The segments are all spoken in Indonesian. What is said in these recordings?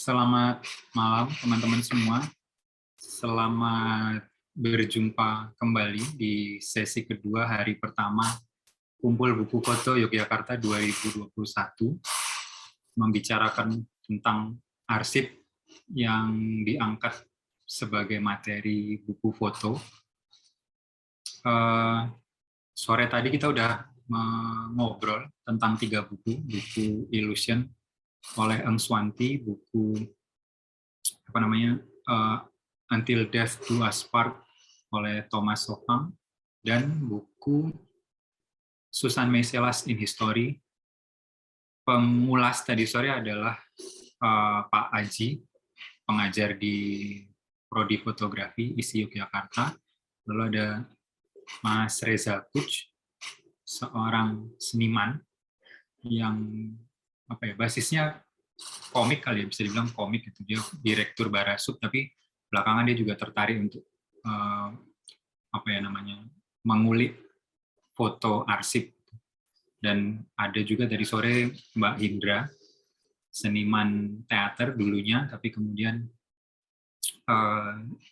Selamat malam teman-teman semua. Selamat berjumpa kembali di sesi kedua hari pertama Kumpul Buku Foto Yogyakarta 2021, membicarakan tentang arsip yang diangkat sebagai materi buku foto. Sore tadi kita udah ngobrol tentang 3 buku Illusion oleh Eng Swanti, buku Until Death Do Us Part oleh Thomas Sopang, dan buku Susan Meiselas in History. Pengulas tadi sore adalah Pak Aji, pengajar di Prodi Fotografi ISI Yogyakarta. Lalu ada Mas Reza Puj, seorang seniman yang basisnya komik kali ya, bisa dibilang komik gitu. Dia direktur Barasup, tapi belakangan dia juga tertarik untuk mengulik foto arsip. Dan ada juga dari sore Mbak Hindra, seniman teater dulunya, tapi kemudian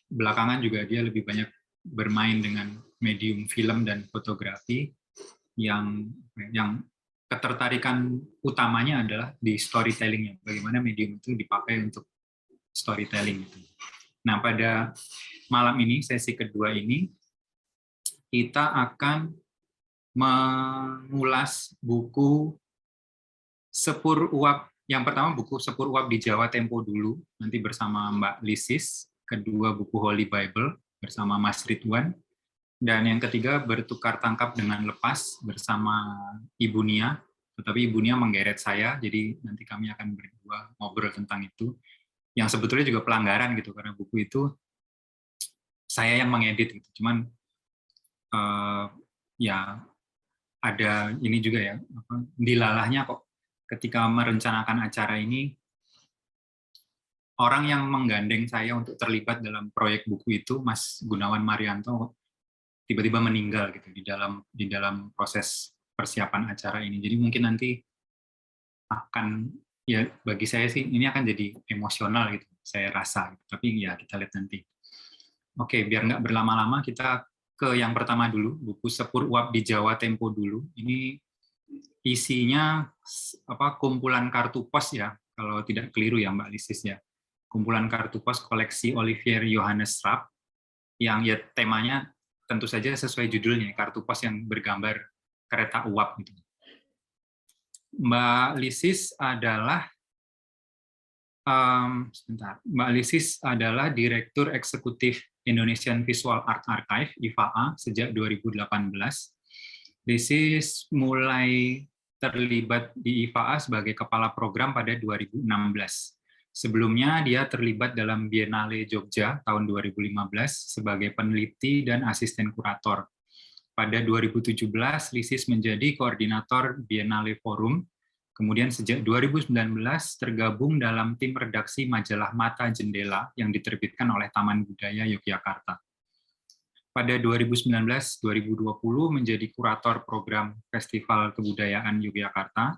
belakangan juga dia lebih banyak bermain dengan medium film dan fotografi yang ketertarikan utamanya adalah di storytelling-nya, bagaimana medium itu dipakai untuk storytelling. Nah, pada malam ini, sesi kedua ini, kita akan mengulas buku Sepur Uap. Yang pertama buku Sepur Uap di Jawa Tempo dulu, nanti bersama Mbak Lisis. Kedua buku Holy Bible bersama Mas Ridwan. Dan yang ketiga Bertukar Tangkap dengan Lepas bersama Ibu Nia. Tetapi Ibu Nia menggeret saya, jadi nanti kami akan berdua ngobrol tentang itu. Yang sebetulnya juga pelanggaran gitu, karena buku itu saya yang mengedit gitu. Cuman ya ada ini juga ya, dilalahnya kok ketika merencanakan acara ini, orang yang menggandeng saya untuk terlibat dalam proyek buku itu, Mas Gunawan Marianto, tiba-tiba meninggal gitu di dalam proses persiapan acara ini. Jadi mungkin nanti akan, ya bagi saya sih ini akan jadi emosional gitu, saya rasa. Tapi ya kita lihat nanti. Oke, biar nggak berlama-lama, kita ke yang pertama dulu, buku Sepur Uap di Jawa Tempo dulu. Ini isinya kumpulan kartu pos ya, kalau tidak keliru ya Mbak Lisis ya. Kumpulan kartu pos koleksi Olivier Johannes Rapp, yang ya temanya tentu saja sesuai judulnya, kartu pos yang bergambar kereta uap gitu. Mbak Lisis adalah Mbak Lisis adalah Direktur Eksekutif Indonesian Visual Art Archive (IVA) sejak 2018. Lisis mulai terlibat di IVA sebagai kepala program pada 2016. Sebelumnya dia terlibat dalam Biennale Jogja tahun 2015 sebagai peneliti dan asisten kurator. Pada 2017, Lisis menjadi koordinator Biennale Forum. Kemudian sejak 2019 tergabung dalam tim redaksi majalah Mata Jendela yang diterbitkan oleh Taman Budaya Yogyakarta. Pada 2019-2020 menjadi kurator program Festival Kebudayaan Yogyakarta.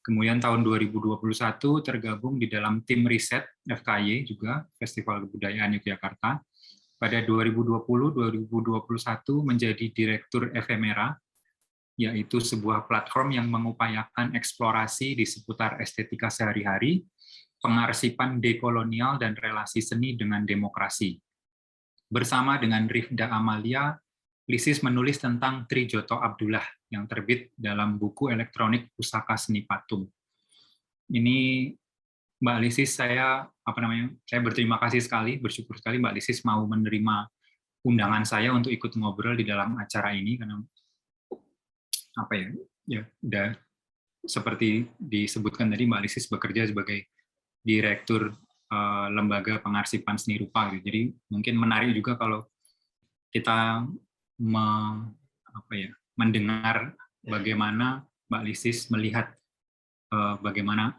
Kemudian tahun 2021 tergabung di dalam tim riset FKY juga, Festival Kebudayaan Yogyakarta. Pada 2020-2021 menjadi Direktur Efemera, yaitu sebuah platform yang mengupayakan eksplorasi di seputar estetika sehari-hari, pengarsipan dekolonial, dan relasi seni dengan demokrasi. Bersama dengan Rifda Amalia, Lisis menulis tentang Trijoto Abdullah yang terbit dalam buku elektronik Pusaka Seni Patung. Ini Mbak Lisis, saya berterima kasih sekali, bersyukur sekali Mbak Lisis mau menerima undangan saya untuk ikut ngobrol di dalam acara ini, karena udah seperti disebutkan tadi, Mbak Lisis bekerja sebagai Direktur Lembaga Pengarsipan Seni Rupa. Jadi mungkin menarik juga kalau kita mendengar bagaimana Mbak Lisis melihat bagaimana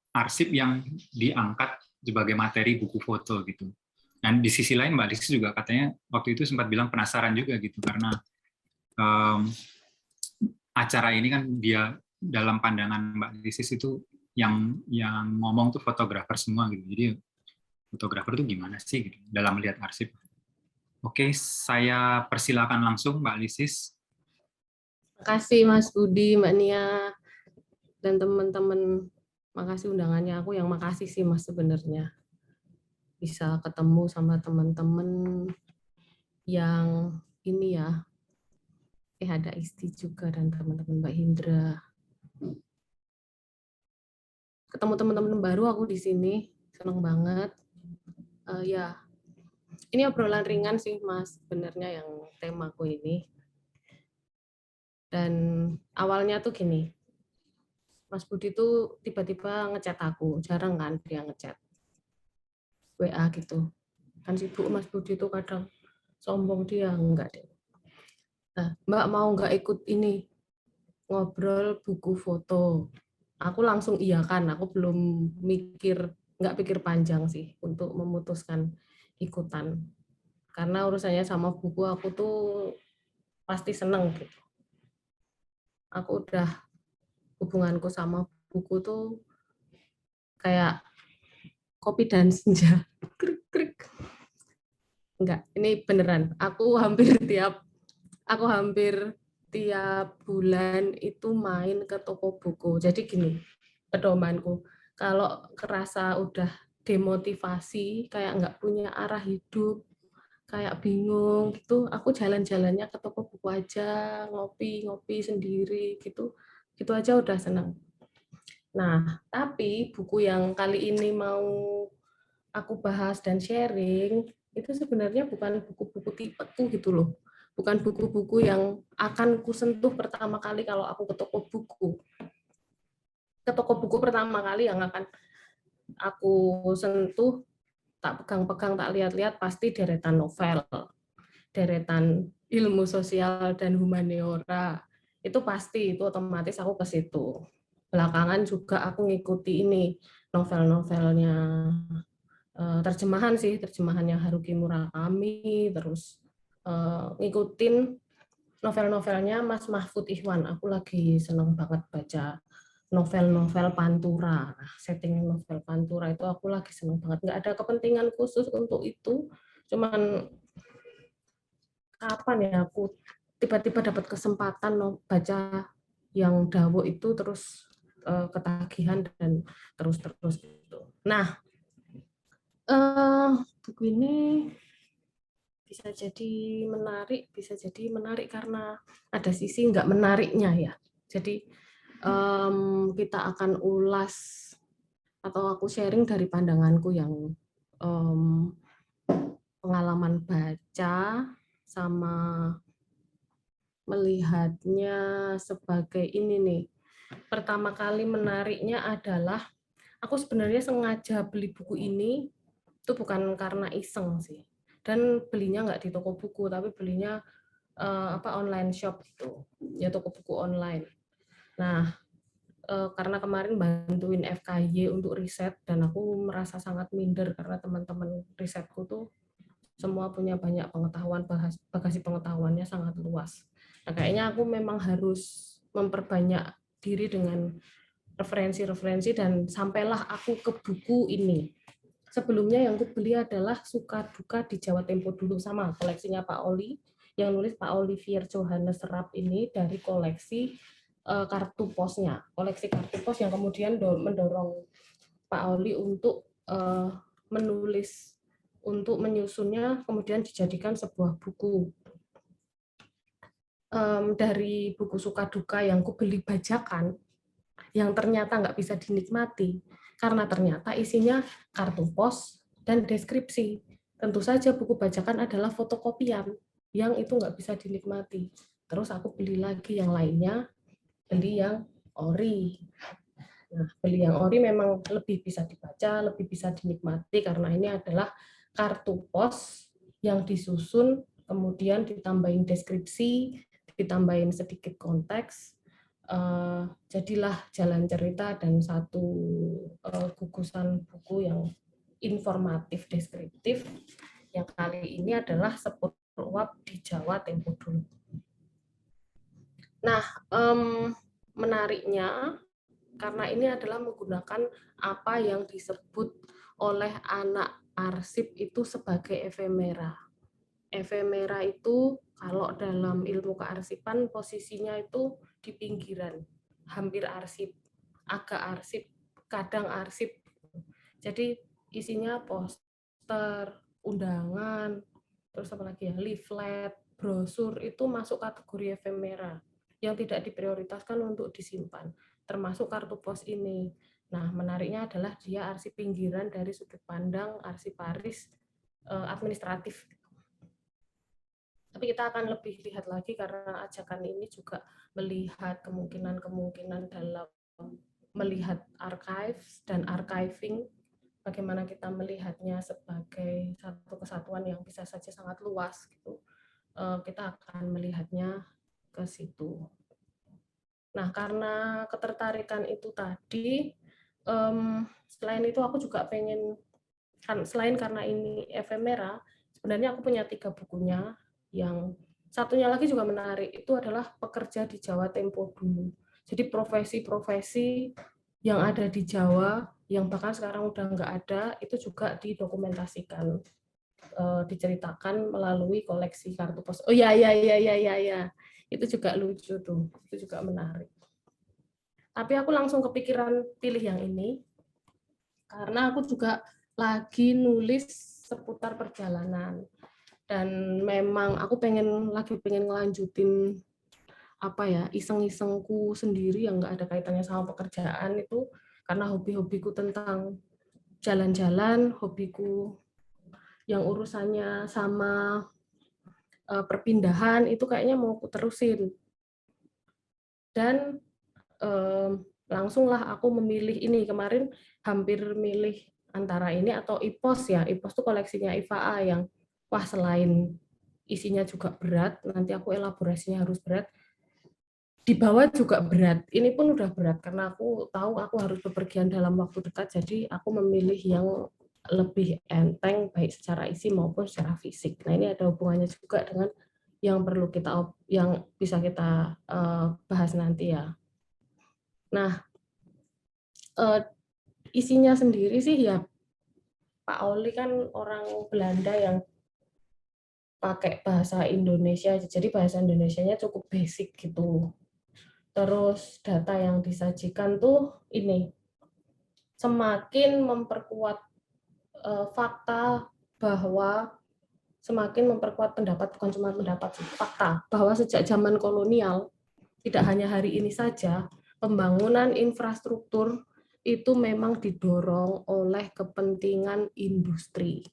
arsip yang diangkat sebagai materi buku foto gitu. Dan di sisi lain Mbak Lisis juga katanya waktu itu sempat bilang penasaran juga gitu, karena acara ini kan dia dalam pandangan Mbak Lisis itu yang ngomong tuh fotografer semua gitu. Jadi fotografer tuh gimana sih gitu, dalam melihat arsip. Oke, saya persilakan langsung Mbak Lisis. Terima kasih Mas Budi, Mbak Nia, dan teman-teman. Makasih undangannya. Aku yang makasih sih Mas sebenarnya. Bisa ketemu sama teman-teman yang ini ya. Ada Isti juga dan teman-teman Mbak Hindra. Ketemu teman-teman baru aku di sini. Senang banget. Ya, ini obrolan ringan sih Mas sebenarnya yang temaku ini. Dan awalnya tuh gini, Mas Budi tuh tiba-tiba ngechat aku, jarang kan dia ngechat WA gitu. Kan sibuk Mas Budi tuh kadang sombong dia, enggak deh. Nah, Mbak mau nggak ikut ini ngobrol buku foto? Aku langsung iya kan, aku belum nggak pikir panjang sih untuk memutuskan ikutan. Karena urusannya sama buku aku tuh pasti seneng gitu. Aku udah hubunganku sama buku tuh kayak kopi dan senja. Krik, krik. Enggak, ini beneran. Aku hampir tiap bulan itu main ke toko buku. Jadi gini, pedomanku, kalau kerasa udah demotivasi, kayak nggak punya arah hidup, kayak bingung gitu, aku jalan-jalannya ke toko buku aja, ngopi-ngopi sendiri gitu. Gitu aja udah senang. Nah, tapi buku yang kali ini mau aku bahas dan sharing, itu sebenarnya bukan buku-buku tipeku gitu loh. Bukan buku-buku yang akan kusentuh pertama kali kalau aku ke toko buku. Ke toko buku pertama kali yang akan aku sentuh, tak pegang-pegang, tak lihat-lihat, pasti deretan novel. Deretan ilmu sosial dan humaniora. Itu pasti, itu otomatis aku ke situ. Belakangan juga aku ngikuti ini, novel-novelnya terjemahannya Haruki Murakami, terus ngikutin novel-novelnya Mas Mahfud Ikhwan. Aku lagi seneng banget baca novel-novel Pantura. Setting novel Pantura itu aku lagi seneng banget. Nggak ada kepentingan khusus untuk itu, cuman kapan ya aku tiba-tiba dapat kesempatan baca yang Dawo itu, terus ketagihan dan terus gitu. Nah, buku ini bisa jadi menarik karena ada sisi nggak menariknya ya. Jadi kita akan ulas atau aku sharing dari pandanganku yang pengalaman baca sama melihatnya sebagai ini nih. Pertama kali menariknya adalah aku sebenarnya sengaja beli buku ini itu bukan karena iseng sih. Dan belinya nggak di toko buku, tapi belinya online shop itu, ya toko buku online. Nah, karena kemarin bantuin FKY untuk riset dan aku merasa sangat minder karena teman-teman risetku tuh semua punya banyak pengetahuan, bagasi pengetahuannya sangat luas. Nah, kayaknya aku memang harus memperbanyak diri dengan referensi-referensi dan sampailah aku ke buku ini. Sebelumnya yang aku beli adalah Suka Duka di Jawa Tempo dulu, sama koleksinya Pak Oli, yang nulis Pak Olivier Johannes Rapp ini dari koleksi kartu posnya, koleksi kartu pos yang kemudian mendorong Pak Oli untuk menulis, untuk menyusunnya, kemudian dijadikan sebuah buku. Dari buku Suka Duka yang aku beli bajakan, yang ternyata nggak bisa dinikmati, karena ternyata isinya kartu pos dan deskripsi. Tentu saja buku bajakan adalah fotokopian, yang itu nggak bisa dinikmati. Terus aku beli lagi yang lainnya, beli yang ori. Nah, beli yang ori memang lebih bisa dibaca, lebih bisa dinikmati, karena ini adalah kartu pos yang disusun, kemudian ditambahin deskripsi, ditambahin sedikit konteks, jadilah jalan cerita dan satu gugusan buku yang informatif, deskriptif, yang kali ini adalah Sepur Uap di Jawa Tempo Dulu. Nah, menariknya karena ini adalah menggunakan apa yang disebut oleh anak arsip itu sebagai efemera. Efemera itu kalau dalam ilmu kearsipan posisinya itu di pinggiran, hampir arsip, agak arsip, kadang arsip. Jadi isinya poster, undangan, terus apa lagi ya, leaflet, brosur itu masuk kategori efemera yang tidak diprioritaskan untuk disimpan, termasuk kartu pos ini. Nah, menariknya adalah dia arsip pinggiran dari sudut pandang arsiparis administratif. Tapi kita akan lebih lihat lagi karena ajakan ini juga melihat kemungkinan-kemungkinan dalam melihat archives dan archiving, bagaimana kita melihatnya sebagai satu kesatuan yang bisa saja sangat luas gitu. Kita akan melihatnya ke situ. Nah, karena ketertarikan itu tadi, selain itu aku juga pengen, selain karena ini efemera, sebenarnya aku punya 3 bukunya, yang satunya lagi juga menarik, itu adalah pekerja di Jawa Tempo dulu. Jadi profesi-profesi yang ada di Jawa, yang bahkan sekarang udah nggak ada, itu juga didokumentasikan, diceritakan melalui koleksi kartu pos. Oh ya, itu juga lucu tuh, itu juga menarik. Tapi aku langsung kepikiran pilih yang ini, karena aku juga lagi nulis seputar perjalanan. Dan memang aku pengen ngelanjutin apa ya, iseng-isengku sendiri yang nggak ada kaitannya sama pekerjaan itu, karena hobi-hobiku tentang jalan-jalan, hobiku yang urusannya sama perpindahan itu kayaknya mau aku terusin. Dan langsunglah aku memilih ini, kemarin hampir milih antara ini atau IPOS ya. IPOS itu koleksinya IFAA yang wah, selain isinya juga berat, nanti aku elaborasinya harus berat, di bawah juga berat. Ini pun udah berat karena aku tahu aku harus bepergian dalam waktu dekat, jadi aku memilih yang lebih enteng baik secara isi maupun secara fisik. Nah, ini ada hubungannya juga dengan yang perlu kita, yang bisa kita bahas nanti ya. Nah, isinya sendiri sih ya, Pak Oli kan orang Belanda yang pakai bahasa Indonesia, jadi bahasa Indonesianya cukup basic gitu. Terus data yang disajikan tuh ini semakin memperkuat fakta bahwa semakin memperkuat pendapat, bukan cuma pendapat, fakta bahwa sejak zaman kolonial, tidak hanya hari ini saja, pembangunan infrastruktur itu memang didorong oleh kepentingan industri,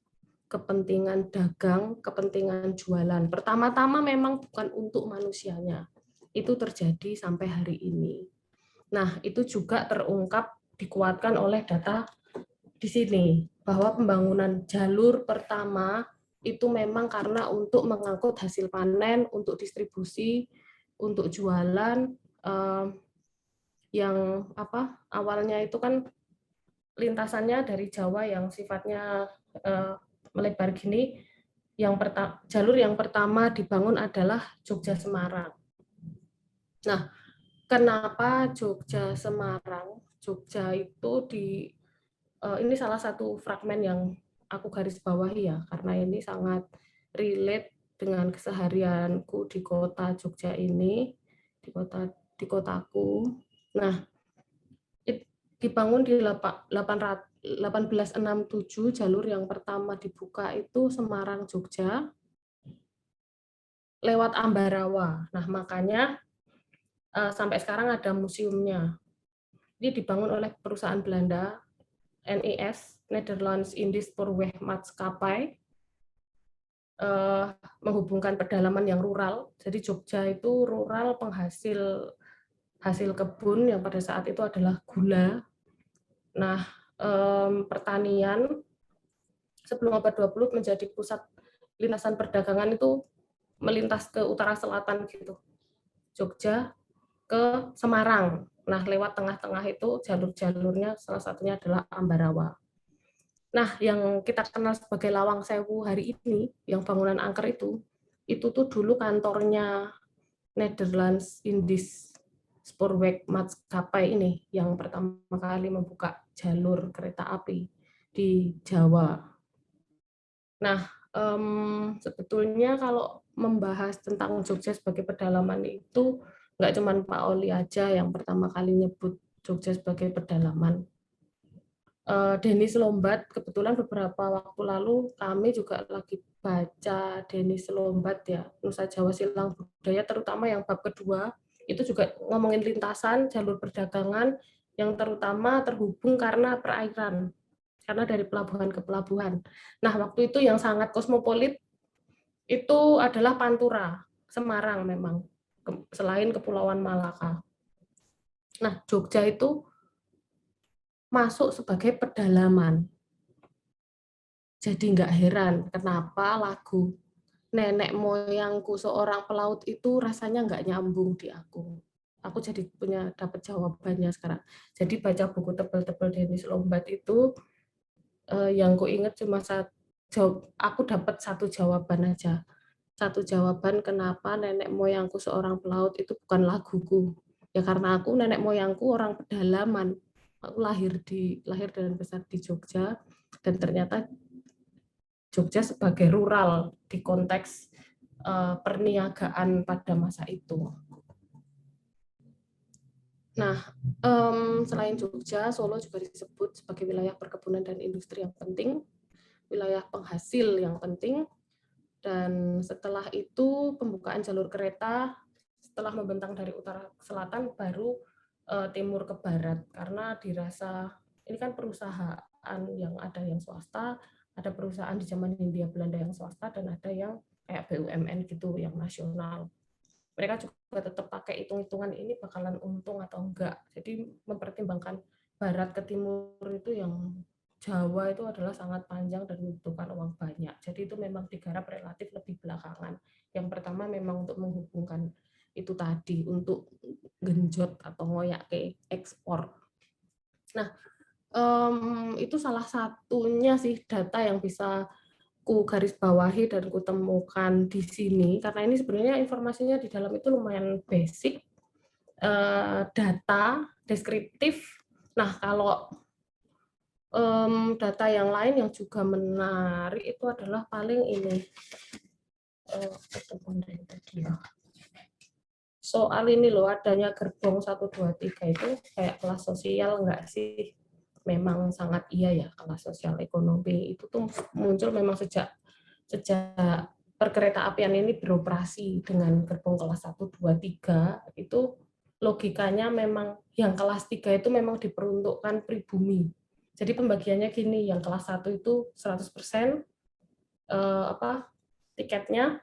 kepentingan dagang, kepentingan jualan. Pertama-tama memang bukan untuk manusianya. Itu terjadi sampai hari ini. Nah, itu juga terungkap, dikuatkan oleh data di sini, bahwa pembangunan jalur pertama itu memang karena untuk mengangkut hasil panen, untuk distribusi, untuk jualan, yang apa awalnya itu kan lintasannya dari Jawa yang sifatnya melebar gini. Jalur yang pertama dibangun adalah Jogja Semarang. Nah, kenapa Jogja Semarang? Jogja itu ini salah satu fragmen yang aku garis bawahi ya, karena ini sangat relate dengan keseharianku di kota Jogja ini, di kotaku. Nah, dibangun di 1867, jalur yang pertama dibuka itu Semarang Jogja lewat Ambarawa. Nah, makanya sampai sekarang ada museumnya. Ini dibangun oleh perusahaan Belanda, NIS, Nederlands Indisch Spoorwegmaatschappij, menghubungkan pedalaman yang rural. Jadi Jogja itu rural, penghasil hasil kebun yang pada saat itu adalah gula. Nah, pertanian sebelum abad 20 menjadi pusat lintasan perdagangan itu melintas ke utara selatan gitu. Jogja ke Semarang. Nah, lewat tengah-tengah itu jalur-jalurnya salah satunya adalah Ambarawa. Nah, yang kita kenal sebagai Lawang Sewu hari ini, yang bangunan angker itu tuh dulu kantornya Nederlands Indisch Spoorweg maskapai ini yang pertama kali membuka jalur kereta api di Jawa. Nah, sebetulnya kalau membahas tentang Jogja sebagai pedalaman itu nggak cuma Pak Oli aja yang pertama kali nyebut Jogja sebagai pedalaman. Denis Lombat, kebetulan beberapa waktu lalu kami juga lagi baca Denis Lombat ya, Nusa Jawa Silang Budaya, terutama yang bab kedua, itu juga ngomongin lintasan, jalur perdagangan, yang terutama terhubung karena perairan, karena dari pelabuhan ke pelabuhan. Nah, waktu itu yang sangat kosmopolit itu adalah Pantura, Semarang memang, selain Kepulauan Malaka. Nah, Jogja itu masuk sebagai pedalaman. Jadi nggak heran kenapa lagu nenek moyangku seorang pelaut itu rasanya nggak nyambung di aku. Aku jadi dapat jawabannya sekarang. Jadi baca buku tebal-tebal Denis Lombat itu yang ku ingat cuma aku dapat satu jawaban aja. Satu jawaban kenapa nenek moyangku seorang pelaut itu bukan laguku. Ya karena aku nenek moyangku orang pedalaman. Aku lahir dan besar di Jogja dan ternyata Jogja sebagai rural di konteks perniagaan pada masa itu. Nah, selain Jogja, Solo juga disebut sebagai wilayah perkebunan dan industri yang penting, wilayah penghasil yang penting, dan setelah itu pembukaan jalur kereta setelah membentang dari utara ke selatan baru timur ke barat, karena dirasa ini kan perusahaan yang ada yang swasta, ada perusahaan di zaman Hindia Belanda yang swasta, dan ada yang kayak BUMN gitu yang nasional. Mereka juga tetap pakai hitung-hitungan ini bakalan untung atau enggak. Jadi mempertimbangkan barat ke timur itu yang Jawa itu adalah sangat panjang dan membutuhkan uang banyak. Jadi itu memang digarap relatif lebih belakangan. Yang pertama memang untuk menghubungkan itu tadi, untuk genjot atau ngoyak ke ekspor. Nah, itu salah satunya sih data yang bisa ku garis bawahi dan ku temukan di sini, karena ini sebenarnya informasinya di dalam itu lumayan basic, data, deskriptif. Nah, kalau data yang lain yang juga menarik itu adalah paling ini, soal ini loh, adanya gerbong 123 itu kayak kelas sosial enggak sih? Memang sangat iya ya, kelas sosial ekonomi itu tuh muncul memang sejak perkereta apian ini beroperasi dengan gerbong kelas 1, 2, 3, itu logikanya memang yang kelas 3 itu memang diperuntukkan pribumi. Jadi pembagiannya gini, yang kelas 1 itu 100% tiketnya,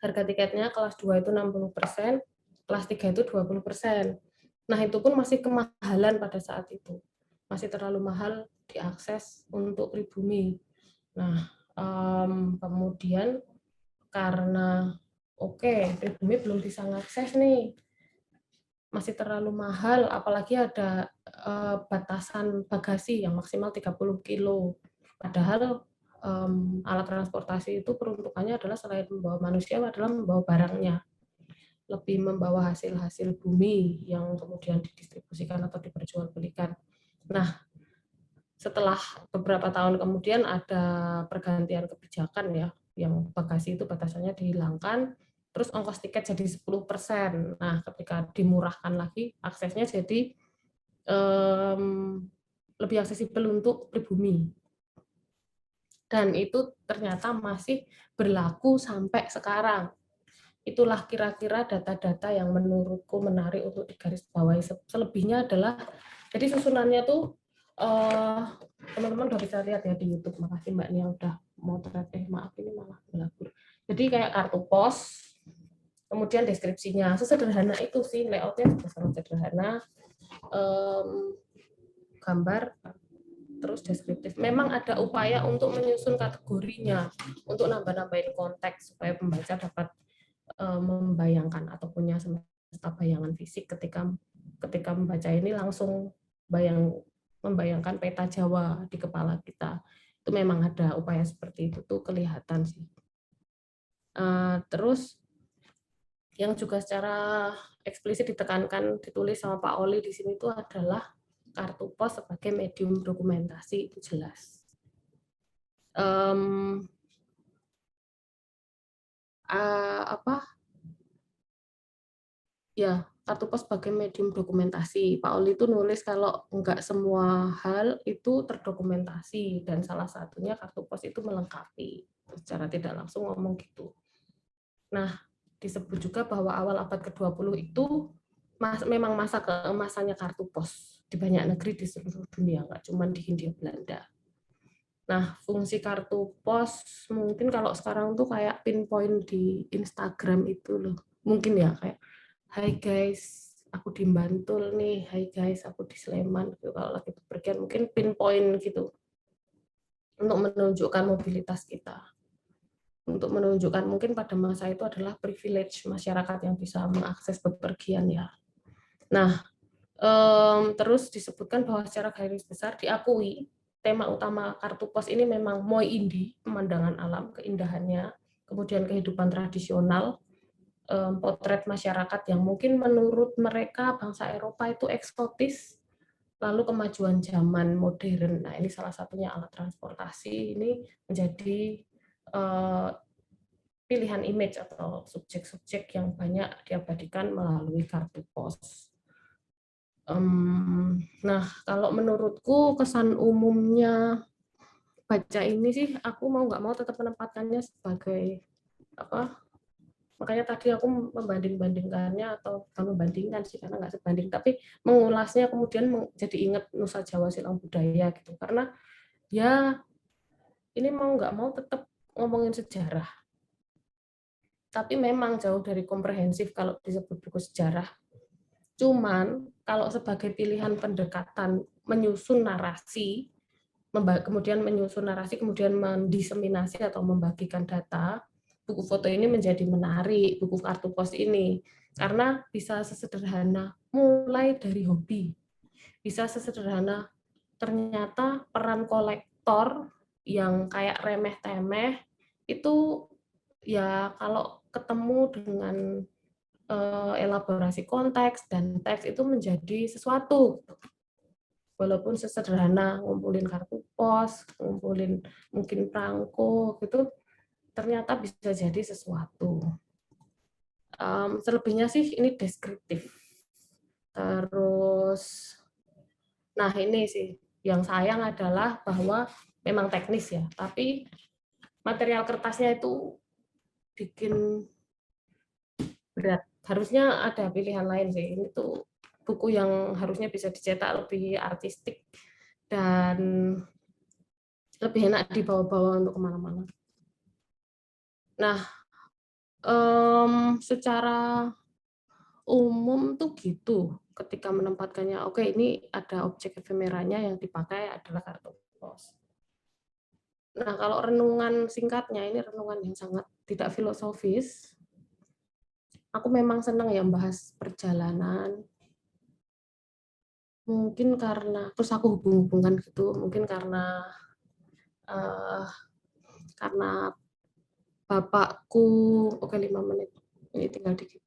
harga tiketnya, kelas 2 itu 60%, kelas 3 itu 20%. Nah, itu pun masih kemahalan pada saat itu. Masih terlalu mahal diakses untuk pribumi. Nah, kemudian karena pribumi belum bisa ngakses nih, masih terlalu mahal, apalagi ada batasan bagasi yang maksimal 30 kilo. Padahal alat transportasi itu peruntukannya adalah selain membawa manusia adalah membawa barangnya, lebih membawa hasil-hasil bumi yang kemudian didistribusikan atau diperjualbelikan. Nah, setelah beberapa tahun kemudian ada pergantian kebijakan ya, yang bagasi itu batasannya dihilangkan, terus ongkos tiket jadi 10%. Nah, ketika dimurahkan lagi, aksesnya jadi lebih aksesibel untuk pribumi. Dan itu ternyata masih berlaku sampai sekarang. Itulah kira-kira data-data yang menurutku menarik untuk digarisbawahi. Selebihnya adalah, jadi susunannya tuh teman-teman udah bisa lihat ya di YouTube. Makasih Mbak Nia udah motret. Maaf ini malah belabur. Jadi kayak kartu pos, kemudian deskripsinya sesederhana itu sih, layoutnya juga sangat sederhana, gambar, terus deskriptif. Memang ada upaya untuk menyusun kategorinya, untuk nambah-nambahin konteks supaya pembaca dapat membayangkan atau punya semesta bayangan fisik ketika membaca ini langsung membayangkan peta Jawa di kepala kita. Itu memang ada upaya seperti itu tuh kelihatan sih. Terus yang juga secara eksplisit ditekankan, ditulis sama Pak Oli di sini itu adalah kartu pos sebagai medium dokumentasi, itu jelas. Ya, kartu pos sebagai medium dokumentasi. Pak Oli itu nulis kalau enggak semua hal itu terdokumentasi, dan salah satunya kartu pos itu melengkapi. Secara tidak langsung ngomong gitu. Nah, disebut juga bahwa awal abad ke-20 itu memang masa keemasannya kartu pos di banyak negeri di seluruh dunia, nggak cuma di Hindia Belanda. Nah, fungsi kartu pos mungkin kalau sekarang tuh kayak pinpoint di Instagram itu loh. Mungkin ya kayak, hai guys, aku di Bantul nih, hai guys, aku di Sleman. Gitu. Kalau lagi bepergian mungkin pinpoint gitu untuk menunjukkan mobilitas kita. Untuk menunjukkan mungkin pada masa itu adalah privilege masyarakat yang bisa mengakses bepergian ya. Nah, terus disebutkan bahwa secara garis besar diakui tema utama kartu pos ini memang moi indi, pemandangan alam, keindahannya, kemudian kehidupan tradisional, potret masyarakat yang mungkin menurut mereka bangsa Eropa itu eksotis, lalu kemajuan zaman modern. Nah, ini salah satunya alat transportasi ini menjadi pilihan image atau subjek-subjek yang banyak diabadikan melalui kartu pos. Nah, kalau menurutku kesan umumnya baca ini sih, aku mau nggak mau tetap menempatkannya sebagai apa? Makanya tadi aku membanding-bandingkannya, atau bukan membandingkan sih karena nggak sebanding, tapi mengulasnya kemudian jadi ingat Nusa Jawa Silang Budaya gitu. Karena ya ini mau nggak mau tetap ngomongin sejarah. Tapi memang jauh dari komprehensif kalau disebut buku sejarah. Cuman kalau sebagai pilihan pendekatan menyusun narasi, kemudian mendiseminasi atau membagikan data, buku foto ini menjadi menarik, buku kartu pos ini. Karena bisa sesederhana mulai dari hobi. Bisa sesederhana ternyata peran kolektor yang kayak remeh-temeh itu ya kalau ketemu dengan elaborasi konteks dan teks itu menjadi sesuatu. Walaupun sesederhana ngumpulin kartu pos, ngumpulin mungkin perangko gitu, ternyata bisa jadi sesuatu. Selebihnya sih ini deskriptif. Terus, nah ini sih yang sayang adalah bahwa memang teknis ya, tapi material kertasnya itu bikin berat. Harusnya ada pilihan lain sih. Ini tuh buku yang harusnya bisa dicetak lebih artistik dan lebih enak dibawa-bawa untuk kemana-mana. Nah, secara umum tuh gitu. Ketika menempatkannya, oke ini ada objek efemeranya yang dipakai adalah kartu pos. Nah, kalau renungan singkatnya, ini renungan yang sangat tidak filosofis. Aku memang senang ya bahas perjalanan. Mungkin karena, terus aku hubung-hubungkan gitu, mungkin karena bapakku, oke 5 menit, ini tinggal dikit.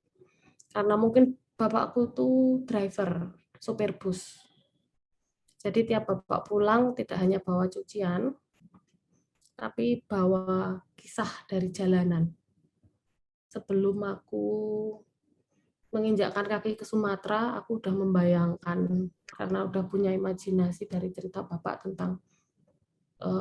Karena mungkin bapakku tuh driver, sopir bus. Jadi tiap bapak pulang tidak hanya bawa cucian, tapi bawa kisah dari jalanan. Sebelum aku menginjakkan kaki ke Sumatera, aku udah membayangkan, karena udah punya imajinasi dari cerita bapak tentang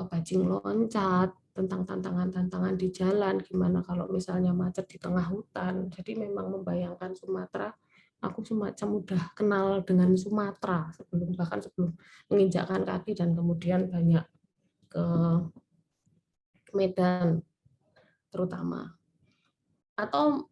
bajing loncat, tentang tantangan-tantangan di jalan, gimana kalau misalnya macet di tengah hutan. Jadi memang membayangkan Sumatera, aku semacam udah kenal dengan Sumatera bahkan sebelum menginjakkan kaki dan kemudian banyak ke Medan terutama. Atau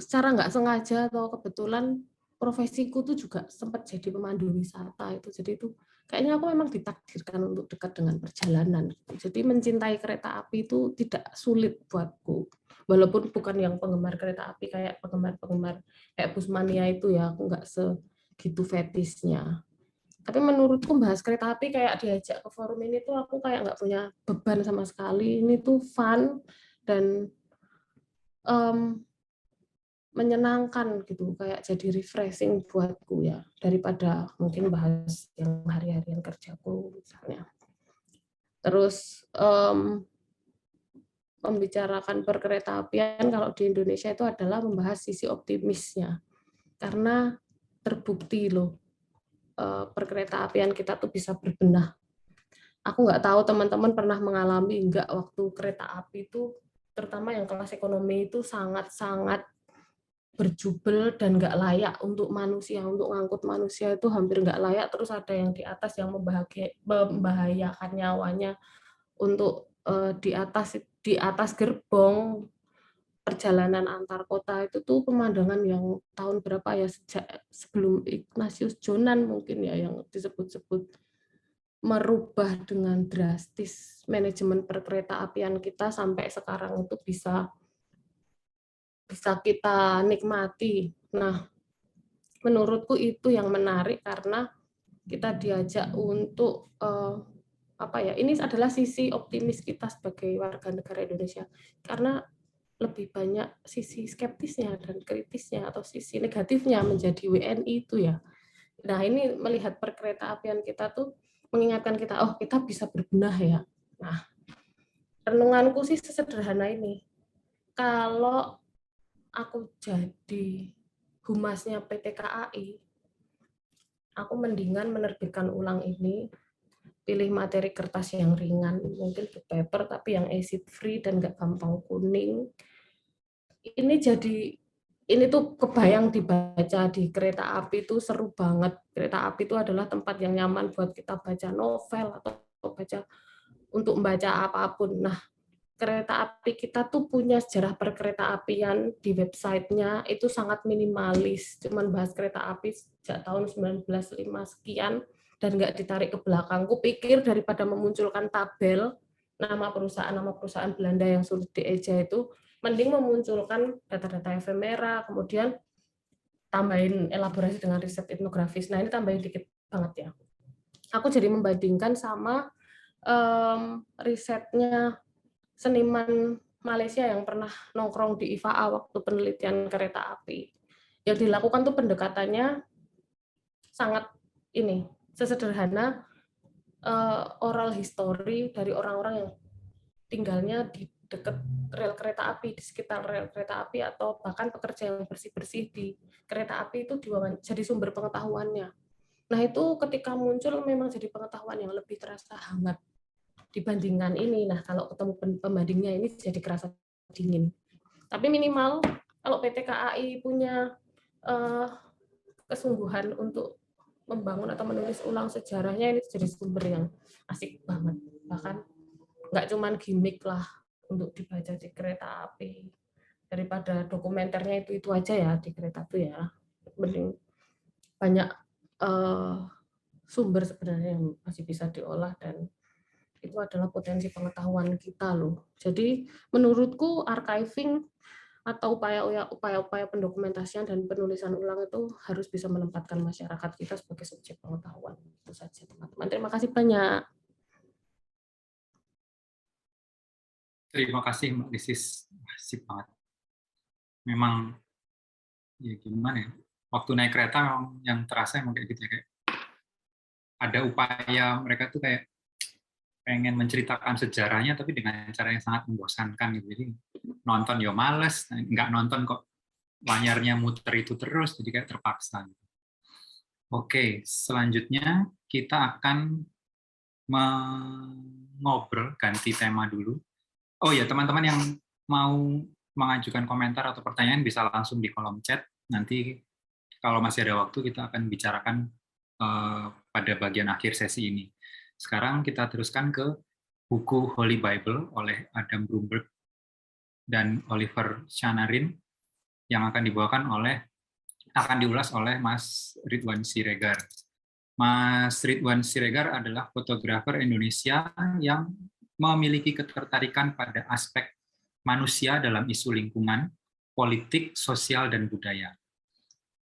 secara nggak sengaja atau kebetulan profesiku tuh juga sempat jadi pemandu wisata itu. Jadi itu kayaknya aku memang ditakdirkan untuk dekat dengan perjalanan. Jadi mencintai kereta api itu tidak sulit buatku. Walaupun bukan yang penggemar kereta api kayak penggemar-penggemar kayak Busmania itu ya, aku nggak segitu fetisnya. Tapi menurutku bahas kereta api kayak diajak ke forum ini tuh aku kayak nggak punya beban sama sekali. Ini tuh fun dan menyenangkan gitu, kayak jadi refreshing buatku ya, daripada mungkin bahas yang hari-harian kerjaku misalnya. Terus membicarakan perkeretaapian kalau di Indonesia itu adalah membahas sisi optimisnya, karena terbukti loh perkeretaapian kita tuh bisa berbenah. Aku nggak tahu teman-teman pernah mengalami nggak waktu kereta api itu, terutama yang kelas ekonomi itu sangat-sangat berjubel dan nggak layak untuk manusia, untuk ngangkut manusia itu hampir nggak layak, terus ada yang di atas yang membahayakan nyawanya untuk di atas gerbong perjalanan antar kota itu tuh pemandangan yang tahun berapa ya, sejak sebelum Ignatius Jonan mungkin ya yang disebut-sebut, merubah dengan drastis manajemen perkeretaapian kita sampai sekarang itu bisa kita nikmati. Nah, menurutku itu yang menarik karena kita diajak untuk ini adalah sisi optimis kita sebagai warga negara Indonesia, karena lebih banyak sisi skeptisnya dan kritisnya atau sisi negatifnya menjadi WNI itu ya. Nah, ini melihat perkeretaapian kita tuh mengingatkan kita, oh kita bisa berbenah ya. Nah, renunganku sih sesederhana ini. Kalau aku jadi humasnya PT KAI, aku mendingan menerbitkan ulang ini, pilih materi kertas yang ringan, mungkin book paper tapi yang acid free dan nggak gampang kuning. Ini tuh kebayang dibaca di kereta api itu seru banget. Kereta api itu adalah tempat yang nyaman buat kita baca novel atau untuk membaca apapun. Nah, kereta api kita tuh punya sejarah perkeretaapian di websitenya itu sangat minimalis. Cuman bahas kereta api sejak tahun 1905 sekian dan nggak ditarik ke belakang. Kupikir daripada memunculkan tabel nama perusahaan Belanda yang sulit dieja itu, mending memunculkan data-data efemera, kemudian tambahin elaborasi dengan riset etnografis. Nah, ini tambahin dikit banget ya. Aku jadi membandingkan sama risetnya seniman Malaysia yang pernah nongkrong di IFAA waktu penelitian kereta api. Yang dilakukan tuh pendekatannya sangat sesederhana oral history dari orang-orang yang tinggalnya di dekat rel kereta api, di sekitar rel kereta api, atau bahkan pekerja yang bersih-bersih di kereta api itu jadi sumber pengetahuannya. Nah, itu ketika muncul memang jadi pengetahuan yang lebih terasa hangat dibandingkan ini. Nah, kalau ketemu pembandingnya ini jadi kerasa dingin. Tapi minimal kalau PT KAI punya kesungguhan untuk membangun atau menulis ulang sejarahnya, ini jadi sumber yang asik banget. Bahkan nggak cuman gimmick lah untuk dibaca di kereta api, daripada dokumenternya itu aja ya di kereta itu ya. Mending banyak sumber sebenarnya yang masih bisa diolah, dan itu adalah potensi pengetahuan kita loh. Jadi menurutku archiving atau upaya-upaya pendokumentasian dan penulisan ulang itu harus bisa menempatkan masyarakat kita sebagai subjek pengetahuan. Itu saja teman-teman. Terima kasih banyak. Terima kasih Mbak Lisis, asik banget. Memang ya gimana ya, waktu naik kereta memang yang terasa emang kayak gitu ya, kayak ada upaya mereka tuh kayak pengen menceritakan sejarahnya tapi dengan cara yang sangat membosankan gitu. Jadi nonton ya males, nggak nonton kok layarnya muter itu terus, jadi kayak terpaksa. Oke, selanjutnya kita akan ngobrol, ganti tema dulu. Oh ya, teman-teman yang mau mengajukan komentar atau pertanyaan bisa langsung di kolom chat. Nanti kalau masih ada waktu kita akan bicarakan pada bagian akhir sesi ini. Sekarang kita teruskan ke buku Holy Bible oleh Adam Broomberg dan Oliver Chanarin yang akan diulas oleh Mas Ridwan Siregar. Mas Ridwan Siregar adalah fotografer Indonesia yang memiliki ketertarikan pada aspek manusia dalam isu lingkungan, politik, sosial, dan budaya.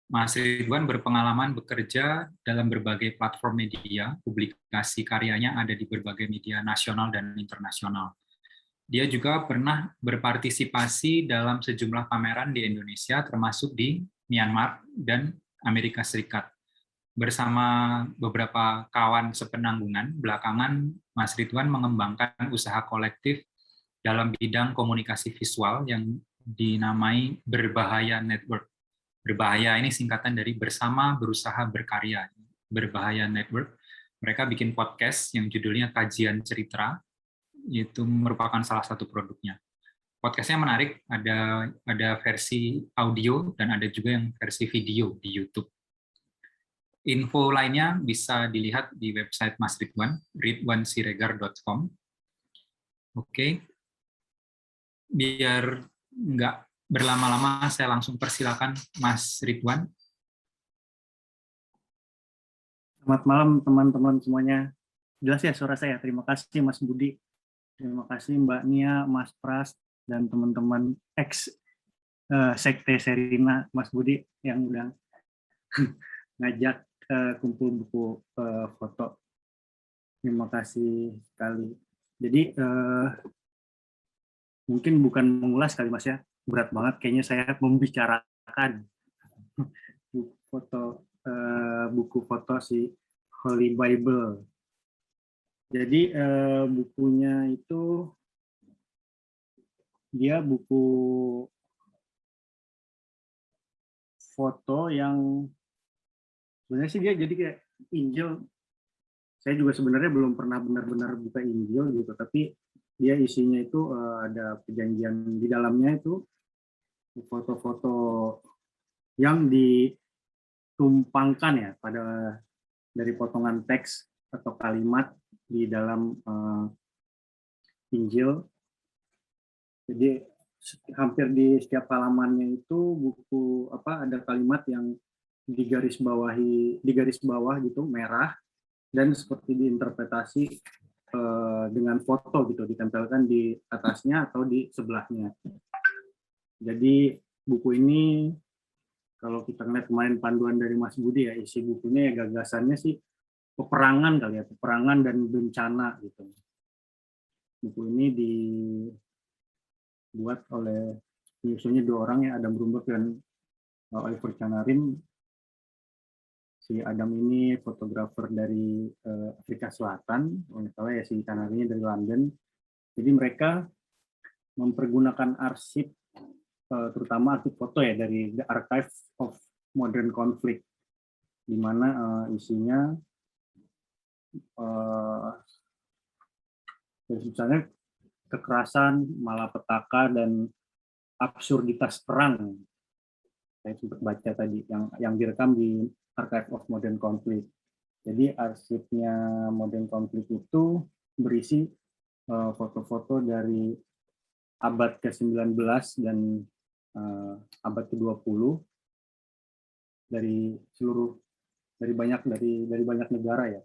Mas Ridwan berpengalaman bekerja dalam berbagai platform media, publikasi karyanya ada di berbagai media nasional dan internasional. Dia juga pernah berpartisipasi dalam sejumlah pameran di Indonesia, termasuk di Myanmar dan Amerika Serikat. Bersama beberapa kawan sepenanggungan, belakangan Mas Ridwan mengembangkan usaha kolektif dalam bidang komunikasi visual yang dinamai Berbahaya Network. Berbahaya ini singkatan dari Bersama Berusaha Berkarya. Berbahaya Network. Mereka bikin podcast yang judulnya Kajian Cerita, itu merupakan salah satu produknya. Podcastnya menarik, ada versi audio dan ada juga yang versi video di YouTube. Info lainnya bisa dilihat di website Mas Ridwan, ridwansiregar.com. Oke, biar nggak berlama-lama, saya langsung persilakan Mas Ridwan. Selamat malam teman-teman semuanya. Jelas ya suara saya. Terima kasih Mas Budi. Terima kasih Mbak Nia, Mas Pras, dan teman-teman Sekte Serina, Mas Budi yang udah ngajak kumpul buku foto. Terima kasih sekali. Jadi mungkin bukan mengulas kali Mas ya, berat banget kayaknya saya membicarakan buku foto si Holy Bible. Jadi bukunya itu dia buku foto yang sebenarnya sih dia jadi kayak Injil. Saya juga sebenarnya belum pernah benar-benar buka Injil gitu, tapi dia isinya itu ada perjanjian di dalamnya itu foto-foto yang ditumpangkan ya pada dari potongan teks atau kalimat di dalam Injil. Jadi hampir di setiap halamannya itu buku ada kalimat yang di garis bawah gitu merah dan seperti diinterpretasi dengan foto gitu, ditempelkan di atasnya atau di sebelahnya. Jadi buku ini kalau kita lihat kemarin panduan dari Mas Budi ya, isi bukunya ya gagasannya sih peperangan kali ya, peperangan dan bencana gitu. Buku ini dibuat oleh penyusunnya 2 orang ya, Adam Brumberg dan Oliver Canarin. Si Adam ini fotografer dari Afrika Selatan, kalau nggak salah ya, si Canarinnya dari London. Jadi mereka mempergunakan arsip, terutama arsip foto ya dari The Archive of Modern Conflict, di mana isinya misalnya kekerasan, malapetaka, dan absurditas perang. Saya sempat baca tadi yang direkam di Archive of Modern Conflict. Jadi arsipnya Modern Conflict itu berisi foto-foto dari abad ke-19 dan abad ke-20 dari banyak negara ya.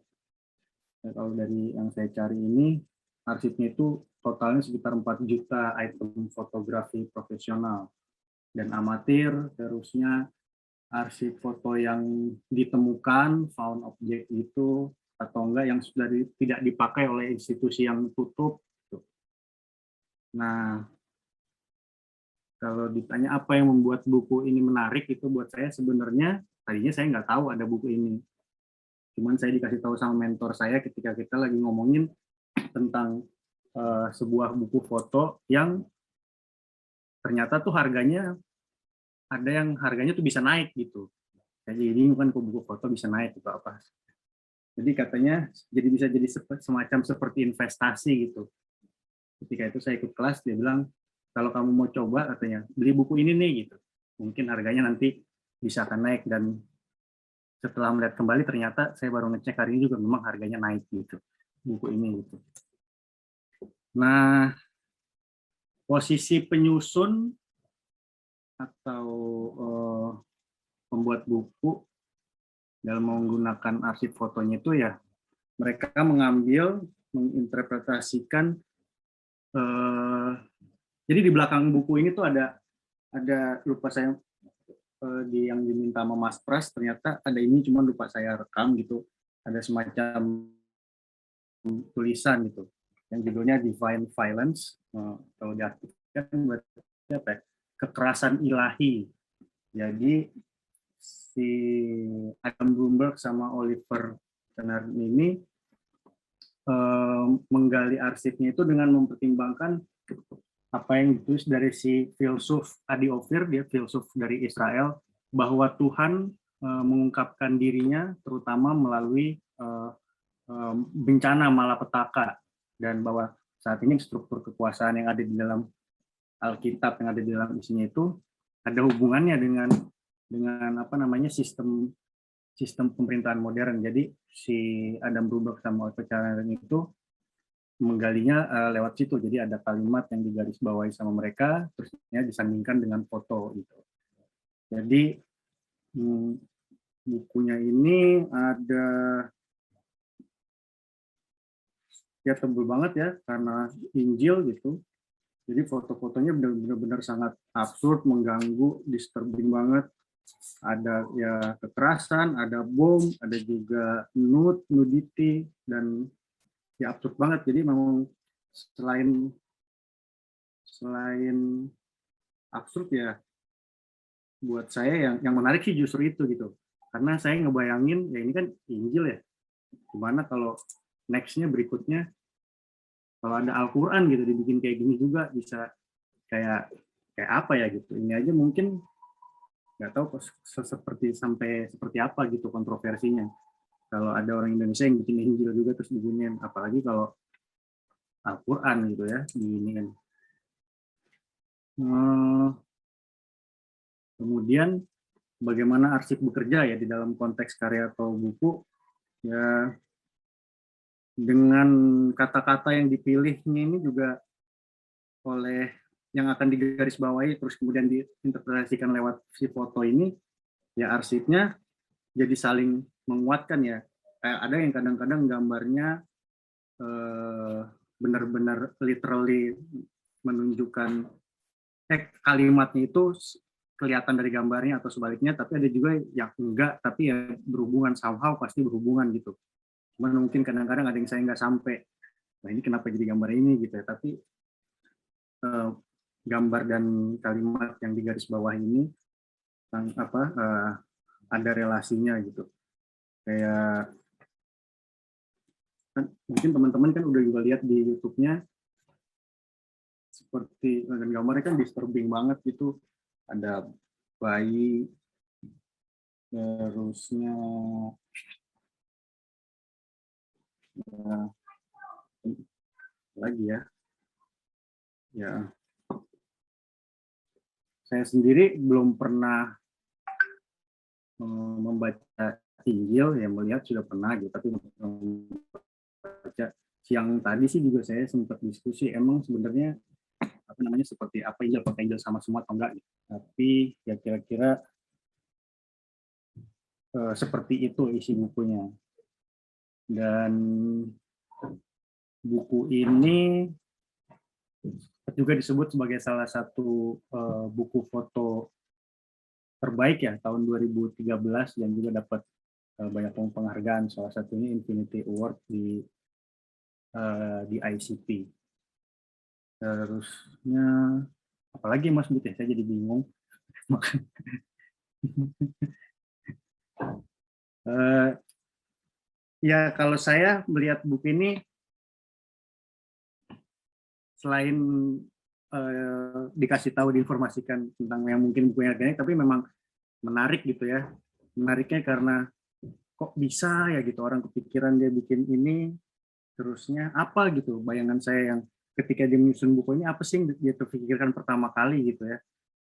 Kalau dari yang saya cari ini, arsipnya itu totalnya sekitar 4 juta item fotografi profesional dan amatir. Terusnya arsip foto yang ditemukan, found object itu, atau enggak yang sudah tidak dipakai oleh institusi yang tutup. Nah, kalau ditanya apa yang membuat buku ini menarik, itu buat saya sebenarnya, tadinya saya nggak tahu ada buku ini. Cuman saya dikasih tahu sama mentor saya ketika kita lagi ngomongin tentang sebuah buku foto yang ternyata tuh harganya ada yang harganya tuh bisa naik gitu. Jadi ini bukan buku foto bisa naik atau apa. Jadi katanya bisa jadi semacam seperti investasi gitu. Ketika itu saya ikut kelas, dia bilang kalau kamu mau coba katanya beli buku ini nih gitu. Mungkin harganya nanti bisa akan naik, dan setelah melihat kembali ternyata saya baru ngecek hari ini juga memang harganya naik gitu buku ini gitu. Nah, posisi penyusun atau pembuat buku dalam menggunakan arsip fotonya itu ya mereka menginterpretasikan jadi di belakang buku ini tuh ada lupa saya yang diminta sama Mas Pras, ternyata ada ini cuma lupa saya rekam gitu, ada semacam tulisan gitu. yang judulnya Divine Violence. Kalau diartikan berarti apa ya? Kekerasan ilahi. Jadi si Adam Bloomberg sama Oliver Stern ini menggali arsipnya itu dengan mempertimbangkan apa yang ditulis dari si filsuf Adi Ophir, dia filsuf dari Israel, bahwa Tuhan mengungkapkan dirinya terutama melalui bencana malapetaka, dan bahwa saat ini struktur kekuasaan yang ada di dalam Alkitab, yang ada di dalam isinya itu ada hubungannya dengan apa namanya sistem pemerintahan modern. Jadi si Adam Bloomberg sama Oliver Stern itu menggalinya lewat situ. Jadi ada kalimat yang digarisbawahi sama mereka, terusnya disandingkan dengan foto gitu. Jadi bukunya ini ada, ya tebel banget ya karena Injil gitu. Jadi foto-fotonya benar-benar sangat absurd, mengganggu, disturbing banget. Ada ya kekerasan, ada bom, ada juga nudity, dan ya absurd banget. Jadi memang selain absurd ya, buat saya yang menarik sih justru itu gitu. Karena saya ngebayangin, ya ini kan Injil ya, gimana kalau next-nya berikutnya, kalau ada Al-Quran gitu dibikin kayak gini juga bisa kayak apa ya gitu. Ini aja mungkin nggak tahu seperti apa gitu kontroversinya. Kalau ada orang Indonesia yang bikin Injil juga terus diginiin, apalagi kalau Al-Quran gitu ya diginiin. Kemudian bagaimana arsip bekerja ya di dalam konteks karya atau buku, ya dengan kata-kata yang dipilihnya ini juga oleh yang akan digarisbawahi terus kemudian diinterpretasikan lewat si foto ini, ya arsipnya jadi saling menguatkan ya. Ada yang kadang-kadang gambarnya benar-benar literally menunjukkan kalimatnya itu kelihatan dari gambarnya atau sebaliknya, tapi ada juga yang enggak, tapi ya berhubungan, somehow pasti berhubungan gitu. Cuman mungkin kadang-kadang ada yang saya nggak sampai, nah ini kenapa jadi gambar ini gitu ya, tapi gambar dan kalimat yang digaris bawah ini ada relasinya gitu. Kayak kan, mungkin teman-teman kan udah juga lihat di YouTube-nya, seperti dan gambarnya kan disturbing banget gitu, ada bayi, terusnya lagi ya saya sendiri belum pernah membaca Injil, ya melihat sudah pernah gitu, tapi membaca siang tadi sih juga saya sempat diskusi emang sebenarnya apa namanya seperti apa Injil, apakah Injil sama semua atau enggak gitu. Tapi ya kira-kira seperti itu isi bukunya. Dan buku ini juga disebut sebagai salah satu buku foto terbaik ya tahun 2013, dan juga dapat banyak penghargaan, salah satunya Infinity Award di ICP. Terusnya apalagi Mas But ya, saya jadi bingung. Ya kalau saya melihat buku ini, selain dikasih tahu, diinformasikan tentang yang mungkin bukunya harganya, tapi memang menarik gitu ya. Menariknya karena kok bisa ya gitu orang kepikiran dia bikin ini, terusnya apa gitu bayangan saya yang ketika dia menyusun buku ini, apa sih yang dia terpikirkan pertama kali gitu ya.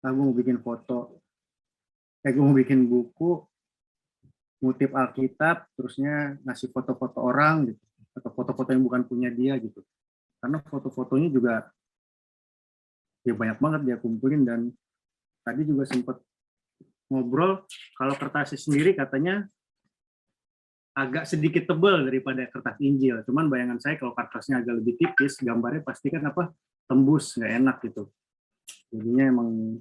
Gue mau bikin foto, gue mau bikin buku, ngutip Alkitab, terusnya ngasih foto-foto orang gitu, atau foto-foto yang bukan punya dia gitu. Karena foto-fotonya juga ya banyak banget dia kumpulin, dan tadi juga sempat ngobrol kalau kertasnya sendiri katanya agak sedikit tebal daripada kertas Injil. Cuman bayangan saya kalau kertasnya agak lebih tipis, gambarnya pasti kan tembus, nggak enak gitu. Jadinya emang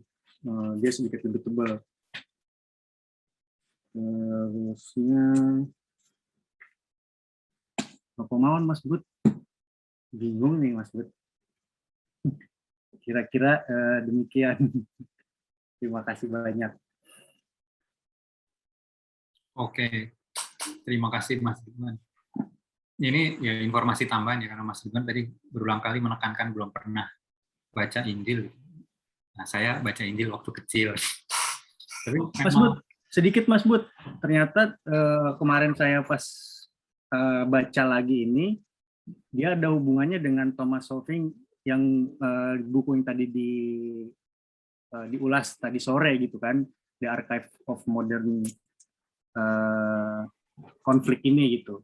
dia sedikit lebih tebal. Terusnya apa mauan Mas But? Bingung nih Mas Bud. Kira-kira demikian. Terima kasih banyak. Oke, terima kasih Mas Ridwan. Ini ya informasi tambahan ya, karena Mas Ridwan tadi berulang kali menekankan belum pernah baca Injil. Nah, saya baca Injil waktu kecil. Tapi Mas Bud, sedikit Mas Bud, ternyata kemarin saya pas baca lagi ini, dia ada hubungannya dengan Thomas Solving yang buku yang tadi diulas tadi sore gitu kan, The Archive of Modern Conflict ini gitu.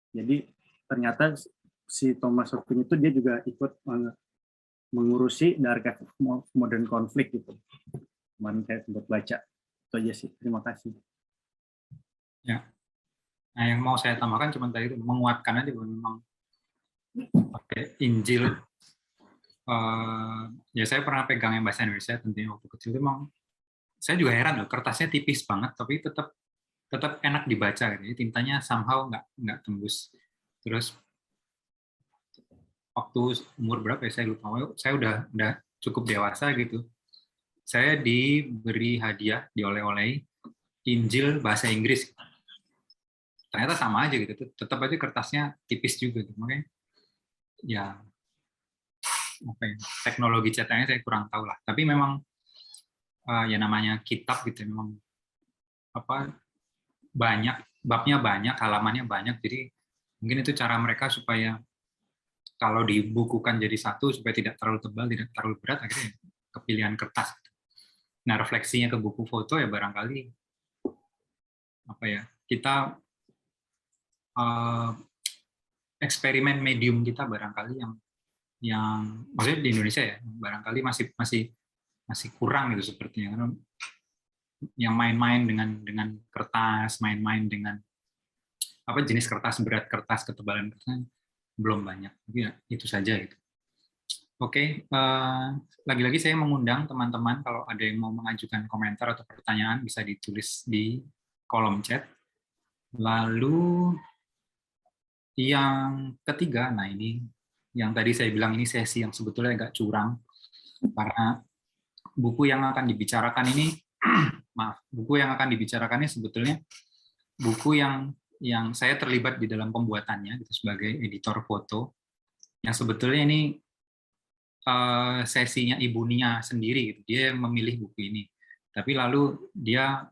Jadi ternyata si Thomas Solving itu dia juga ikut mengurusi The Archive of Modern Conflict gitu. Kemarin saya sempat baca. Itu aja sih. Terima kasih. Ya. Nah, yang mau saya tambahkan cuma tadi itu menguatkan aja bahwa memang pakai Injil. Ya saya pernah pegang yang bahasa Indonesia tentunya waktu kecil itu memang saya juga heran loh, kertasnya tipis banget tapi tetap enak dibaca gitu. Tintanya somehow nggak tembus. Terus waktu umur berapa ya saya lupa. Saya udah cukup dewasa gitu. Saya diberi hadiah, dioleh-oleh Injil bahasa Inggris. Ternyata sama aja gitu. Tetap aja kertasnya tipis juga gitu. Makanya ya apa ya, teknologi cetaknya saya kurang tahu lah. Tapi memang ya namanya kitab gitu memang apa banyak babnya banyak, halamannya banyak. Jadi mungkin itu cara mereka supaya kalau dibukukan jadi satu supaya tidak terlalu tebal, tidak terlalu berat, akhirnya kepilihan kertas. Nah, refleksinya ke buku foto ya barangkali apa ya, kita eksperimen medium kita barangkali yang maksudnya di Indonesia ya barangkali masih kurang gitu sepertinya, karena yang main-main dengan kertas, main-main dengan apa jenis kertas, berat kertas, ketebalan kertasnya belum banyak. Tapi ya itu saja gitu. Oke, lagi-lagi saya mengundang teman-teman kalau ada yang mau mengajukan komentar atau pertanyaan bisa ditulis di kolom chat. Lalu yang ketiga, nah ini yang tadi saya bilang ini sesi yang sebetulnya agak curang karena buku yang akan dibicarakan ini buku yang akan dibicarakan ini sebetulnya buku yang saya terlibat di dalam pembuatannya gitu, sebagai editor foto, yang sebetulnya ini sesinya Ibu Nia sendiri gitu. Dia yang memilih buku ini. Tapi lalu dia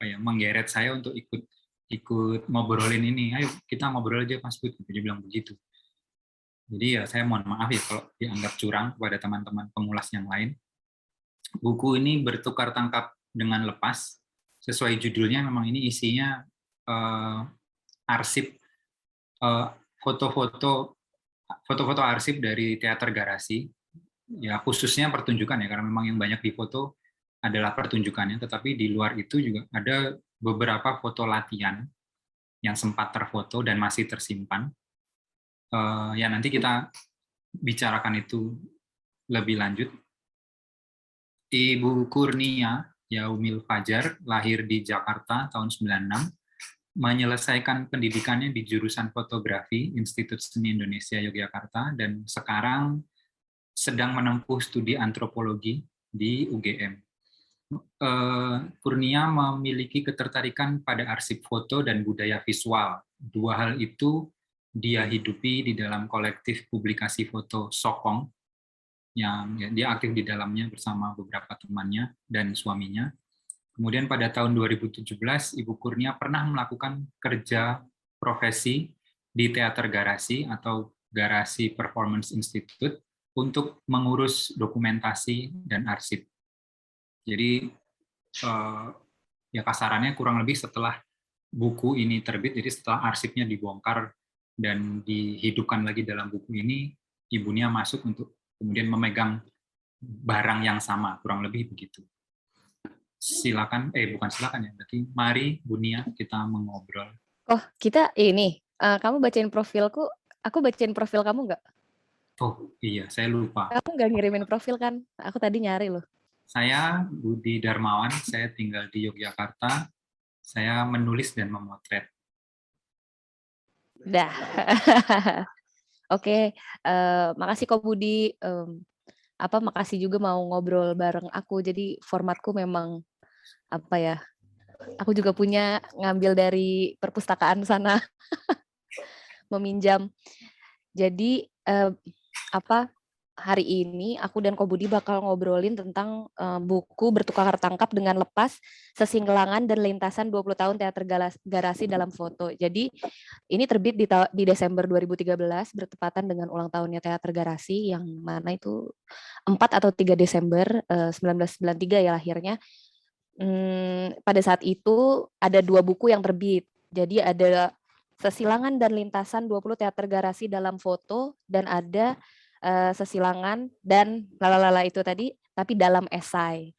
menggeret saya untuk ikut ngobrolin ini. Ayo kita ngobrol aja Mas Bud, dia bilang begitu. Jadi ya saya mohon maaf ya kalau dianggap curang kepada teman-teman pengulas yang lain. Buku ini bertukar tangkap dengan lepas. Sesuai judulnya memang ini isinya arsip foto-foto arsip dari teater Garasi. Ya khususnya pertunjukan ya, karena memang yang banyak difoto adalah pertunjukannya, tetapi di luar itu juga ada beberapa foto latihan yang sempat terfoto dan masih tersimpan. Ya nanti kita bicarakan itu lebih lanjut. Ibu Kurnia Yaumil Fajar lahir di Jakarta tahun 96, menyelesaikan pendidikannya di jurusan fotografi Institut Seni Indonesia Yogyakarta, dan sekarang sedang menempuh studi antropologi di UGM. Kurnia memiliki ketertarikan pada arsip foto dan budaya visual. Dua hal itu dia hidupi di dalam kolektif publikasi foto Sokong, yang dia aktif di dalamnya bersama beberapa temannya dan suaminya. Kemudian pada tahun 2017, Ibu Kurnia pernah melakukan kerja profesi di Teater Garasi atau Garasi Performance Institute untuk mengurus dokumentasi dan arsip. Jadi ya kasarannya kurang lebih setelah buku ini terbit, jadi setelah arsipnya dibongkar dan dihidupkan lagi dalam buku ini, ibunya masuk untuk kemudian memegang barang yang sama, kurang lebih begitu. Silakan, bukan silakan ya, berarti mari Bu Nia kita mengobrol. Oh, kita ini, kamu bacain profilku, aku bacain profil kamu nggak? Oh iya, saya lupa. Kamu nggak ngirimin profil kan? Aku tadi nyari loh. Saya Budi Darmawan, saya tinggal di Yogyakarta, saya menulis dan memotret. Dah. Oke, makasih Ko Budi. Makasih juga mau ngobrol bareng aku. Jadi formatku memang apa ya? Aku juga punya ngambil dari perpustakaan sana, meminjam. Jadi hari ini aku dan Ko Budi bakal ngobrolin tentang buku Bertukar Tangkap dengan Lepas, Sesinggelangan dan Lintasan 20 Tahun Teater Garasi dalam Foto. Jadi ini terbit di Desember 2013 bertepatan dengan ulang tahunnya Teater Garasi yang mana itu 4 atau 3 Desember 1993 ya lahirnya. Pada saat itu ada 2 buku yang terbit. Jadi ada Sesilangan dan Lintasan 20 Teater Garasi dalam Foto dan ada Sesilangan dan lalala itu tadi tapi dalam esai.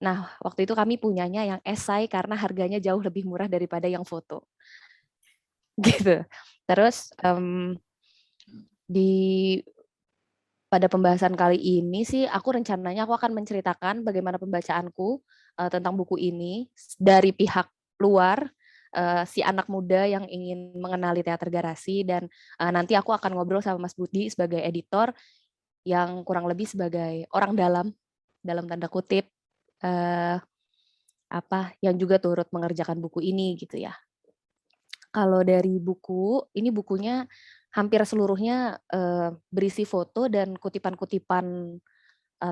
Nah, waktu itu kami punyanya yang esai karena harganya jauh lebih murah daripada yang foto. Gitu. Terus pada pembahasan kali ini sih aku rencananya aku akan menceritakan bagaimana pembacaanku tentang buku ini dari pihak luar, si anak muda yang ingin mengenali teater garasi, dan nanti aku akan ngobrol sama Mas Budi sebagai editor yang kurang lebih sebagai orang dalam tanda kutip, yang juga turut mengerjakan buku ini gitu ya. Kalau dari buku, ini bukunya hampir seluruhnya berisi foto dan kutipan-kutipan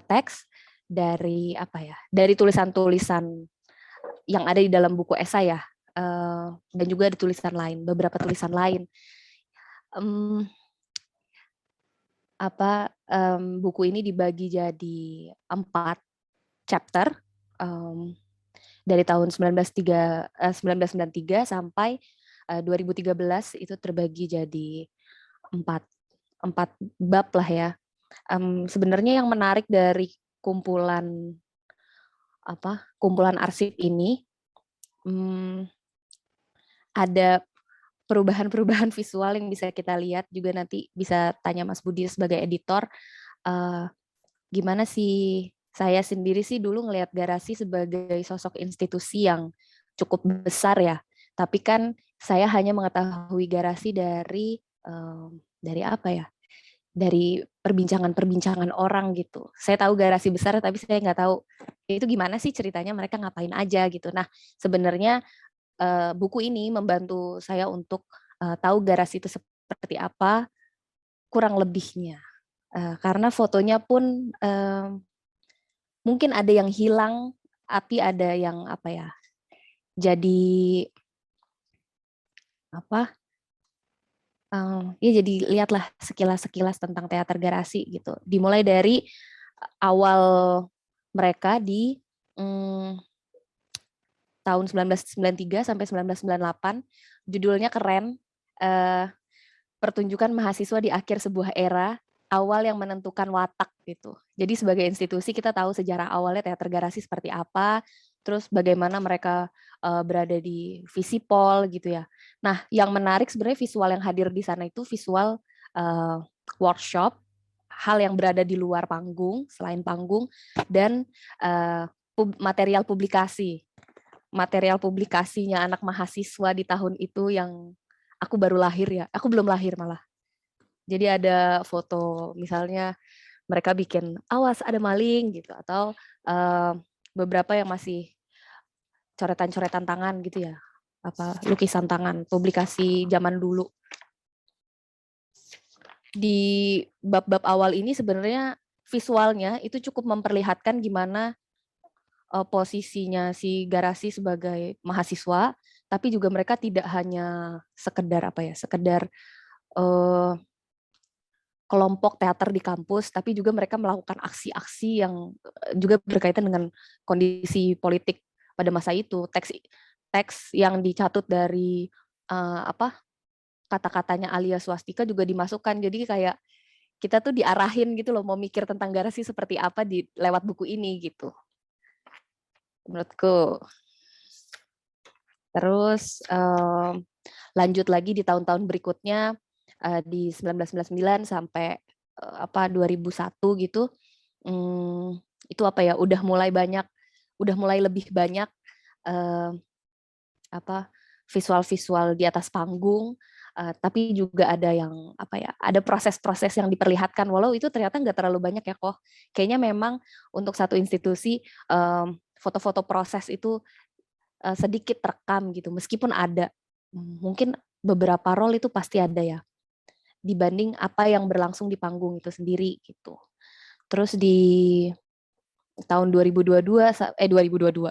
teks dari dari tulisan-tulisan yang ada di dalam buku esai ya, dan juga ada tulisan lain, beberapa tulisan lain. Buku ini dibagi jadi 4 chapter dari tahun 1993 sampai 2013 itu terbagi jadi 4 bab lah ya. Sebenarnya yang menarik dari kumpulan arsip ini ada perubahan-perubahan visual yang bisa kita lihat juga, nanti bisa tanya Mas Budi sebagai editor. Gimana sih, saya sendiri sih dulu ngelihat Garasi sebagai sosok institusi yang cukup besar ya, tapi kan saya hanya mengetahui Garasi dari dari perbincangan-perbincangan orang gitu. Saya tahu Garasi besar, tapi saya nggak tahu itu gimana sih ceritanya, mereka ngapain aja gitu. Nah, sebenarnya buku ini membantu saya untuk tahu Garasi itu seperti apa kurang lebihnya. Karena fotonya pun mungkin ada yang hilang, tapi ada yang jadi jadi lihatlah sekilas-sekilas tentang teater Garasi gitu. Dimulai dari awal mereka di tahun 1993 sampai 1998, judulnya keren, pertunjukan mahasiswa di akhir sebuah era, awal yang menentukan watak gitu. Jadi sebagai institusi kita tahu sejarah awalnya teater Garasi seperti apa, terus bagaimana mereka berada di Visipol gitu ya. Nah, yang menarik sebenarnya visual yang hadir di sana itu visual workshop, hal yang berada di luar panggung, selain panggung, dan material publikasi. Material publikasinya anak mahasiswa di tahun itu yang aku baru lahir ya, aku belum lahir malah. Jadi ada foto misalnya mereka bikin awas ada maling gitu, atau beberapa yang masih coretan-coretan tangan gitu ya, lukisan tangan, publikasi zaman dulu. Di bab-bab awal ini sebenarnya visualnya itu cukup memperlihatkan gimana posisinya si Garasi sebagai mahasiswa, tapi juga mereka tidak hanya sekedar sekedar kelompok teater di kampus, tapi juga mereka melakukan aksi-aksi yang juga berkaitan dengan kondisi politik pada masa itu. Teks yang dicatut dari kata-katanya Alia Swastika juga dimasukkan. Jadi kayak kita tuh diarahin gitu loh, mau mikir tentang Garasi seperti apa lewat buku ini gitu. Menurutku. Terus lanjut lagi di tahun-tahun berikutnya, di 1999 sampai 2001 gitu, itu udah mulai lebih banyak visual-visual di atas panggung, tapi juga ada yang apa ya, ada proses-proses yang diperlihatkan, walau itu ternyata nggak terlalu banyak ya kok. Kayaknya memang untuk satu institusi foto-foto proses itu sedikit terekam gitu, meskipun ada. Mungkin beberapa role itu pasti ada ya, dibanding apa yang berlangsung di panggung itu sendiri gitu. Terus di tahun 2002 sampai 2007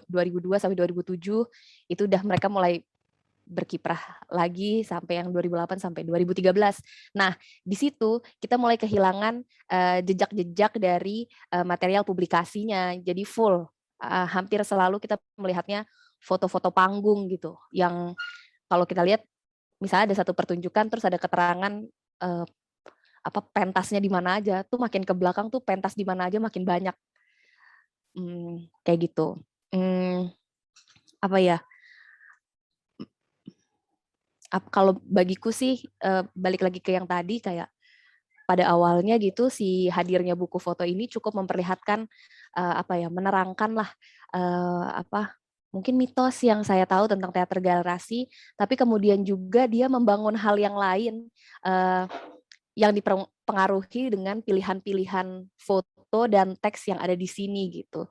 itu udah mereka mulai berkiprah lagi sampai yang 2008 sampai 2013. Nah, di situ kita mulai kehilangan jejak-jejak dari material publikasinya. Jadi full, hampir selalu kita melihatnya foto-foto panggung gitu. Yang kalau kita lihat, misalnya ada satu pertunjukan, terus ada keterangan pentasnya di mana aja. Tuh makin ke belakang tuh pentas di mana aja makin banyak. Kayak gitu. Apa ya? Kalau bagiku sih balik lagi ke yang tadi, kayak pada awalnya gitu si hadirnya buku foto ini cukup memperlihatkan menerangkan lah mungkin mitos yang saya tahu tentang teater garasi, tapi kemudian juga dia membangun hal yang lain yang dipengaruhi dengan pilihan-pilihan foto dan teks yang ada di sini gitu.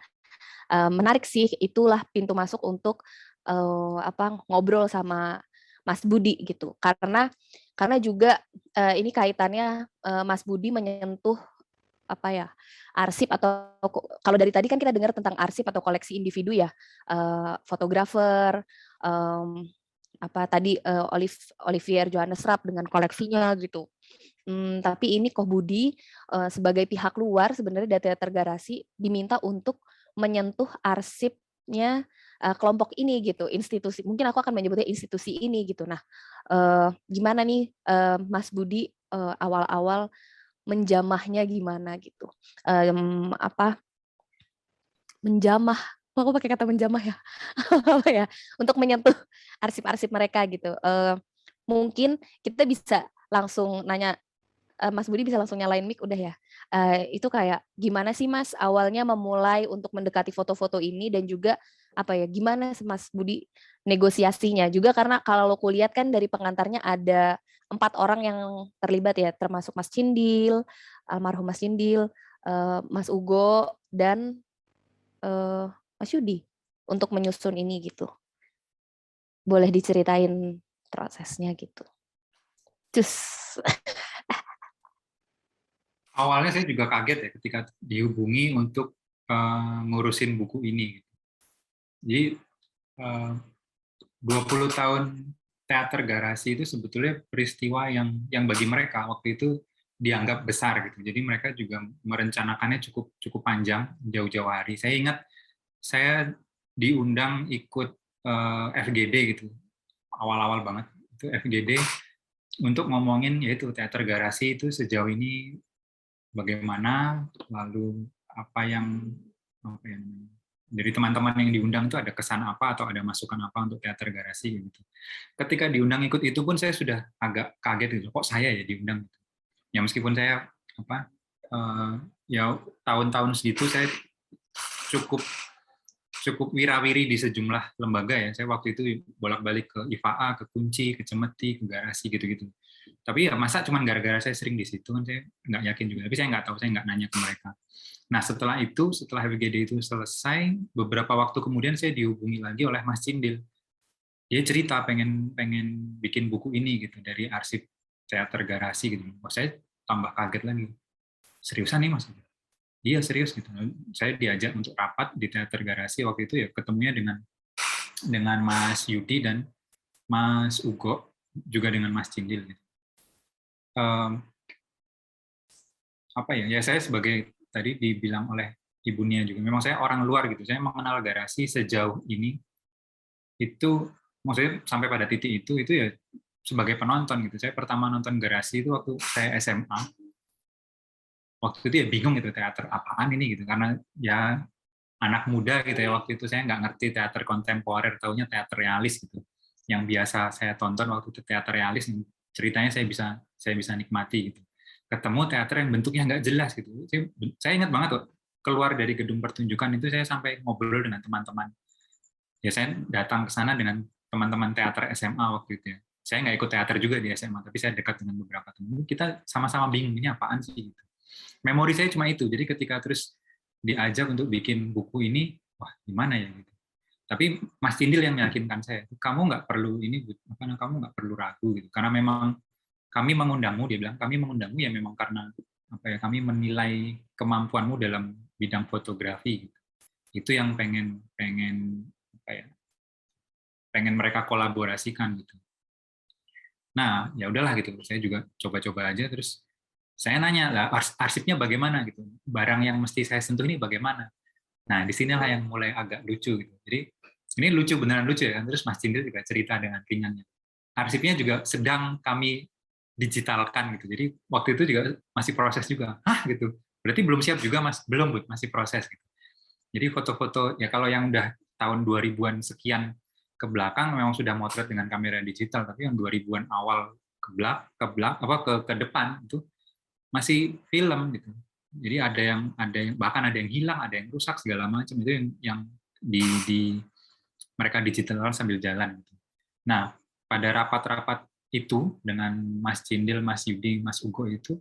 Menarik sih, itulah pintu masuk untuk ngobrol sama Mas Budi gitu, karena juga ini kaitannya Mas Budi menyentuh arsip, atau kalau dari tadi kan kita dengar tentang arsip atau koleksi individu ya, fotografer, Olivier Johannes Rapp dengan koleksinya gitu. Tapi ini Koh Budi sebagai pihak luar sebenarnya dari teater garasi diminta untuk menyentuh arsipnya kelompok ini gitu, institusi, mungkin aku akan menyebutnya institusi ini gitu. Nah, gimana nih Mas Budi awal-awal menjamahnya gimana gitu? Menjamah, aku pakai kata menjamah ya, apa ya? Untuk menyentuh arsip-arsip mereka gitu. Mungkin kita bisa langsung nanya. Mas Budi bisa langsung nyalain mic udah ya. Itu kayak gimana sih Mas awalnya memulai untuk mendekati foto-foto ini, dan juga gimana Mas Budi negosiasinya juga, karena kalau aku lihat kan dari pengantarnya ada 4 orang yang terlibat ya, termasuk Mas Cindil, almarhum Mas Cindil, Mas Ugo, dan Mas Yudi untuk menyusun ini gitu. Boleh diceritain prosesnya gitu. Cus. Awalnya saya juga kaget ya ketika dihubungi untuk ngurusin buku ini. Jadi 20 tahun teater garasi itu sebetulnya peristiwa yang bagi mereka waktu itu dianggap besar gitu. Jadi mereka juga merencanakannya cukup panjang, jauh-jauh hari. Saya ingat saya diundang ikut FGD gitu, awal-awal banget itu FGD untuk ngomongin yaitu teater garasi itu sejauh ini bagaimana, lalu apa yang dari teman-teman yang diundang itu ada kesan apa atau ada masukan apa untuk teater garasi gitu. Ketika diundang ikut itu pun saya sudah agak kaget gitu, kok saya ya diundang gitu. Ya meskipun saya ya tahun-tahun segitu saya cukup wirawiri di sejumlah lembaga ya. Saya waktu itu bolak-balik ke IFA, ke Kunci, ke Cemeti, ke Garasi gitu-gitu. Tapi ya masa cuma gara-gara saya sering di situ kan, saya nggak yakin juga. Tapi saya nggak tahu, saya nggak nanya ke mereka. Nah setelah FGD itu selesai, beberapa waktu kemudian saya dihubungi lagi oleh Mas Cindil. Dia cerita pengen bikin buku ini gitu dari arsip teater garasi gitu. Oh, saya tambah kaget lagi. Seriusan nih Mas? Iya serius gitu. Saya diajak untuk rapat di teater garasi waktu itu ya, ketemunya dengan Mas Yudi dan Mas Ugo, juga dengan Mas Cindil gitu. Ya saya sebagai tadi dibilang oleh Ibu Nia juga, memang saya orang luar gitu, saya mengenal garasi sejauh ini itu maksudnya sampai pada titik itu ya sebagai penonton gitu. Saya pertama nonton garasi itu waktu saya SMA, waktu itu ya bingung gitu, teater apaan ini gitu, karena ya anak muda gitu ya, waktu itu saya nggak ngerti teater kontemporer, taunya teater realis gitu. Yang biasa saya tonton waktu itu teater realis, ceritanya saya bisa nikmati gitu. Ketemu teater yang bentuknya nggak jelas gitu. Saya ingat banget tuh, keluar dari gedung pertunjukan itu saya sampai ngobrol dengan teman-teman. Ya saya datang ke sana dengan teman-teman teater SMA waktu itu ya. saya nggak ikut teater juga di SMA, tapi saya dekat dengan beberapa teman. Kita sama-sama bingung ini apaan sih. Gitu. Memori saya cuma itu. Jadi ketika terus diajak untuk bikin buku ini, wah gimana ya gitu. Tapi Mas Cindil yang meyakinkan saya, kamu nggak perlu ini, kamu nggak perlu ragu gitu. Karena memang kami mengundangmu, dia bilang kami mengundangmu ya memang karena apa ya, kami menilai kemampuanmu dalam bidang fotografi. Gitu. Itu yang pengen apa ya, pengen mereka kolaborasikan gitu. Nah ya udahlah gitu, saya juga coba-coba aja. Terus saya nanya lah arsipnya bagaimana gitu, barang yang mesti saya sentuh ini bagaimana. Nah disinilah yang mulai agak lucu gitu. Jadi ini lucu, beneran lucu ya. Terus Mas Cindil juga cerita dengan ringannya. Arsipnya juga sedang kami digitalkan gitu. Jadi waktu itu juga masih proses juga. Hah gitu. Berarti belum siap juga Mas? Belum, Bu, masih proses gitu. Jadi foto-foto ya kalau yang udah tahun 2000-an sekian ke belakang memang sudah motret dengan kamera digital, tapi yang 2000-an awal ke depan itu masih film gitu. Jadi ada yang bahkan ada yang hilang, ada yang rusak segala macam, itu yang di mereka digital sambil jalan. Nah, pada rapat-rapat itu dengan Mas Cindil, Mas Yudi, Mas Ugo itu,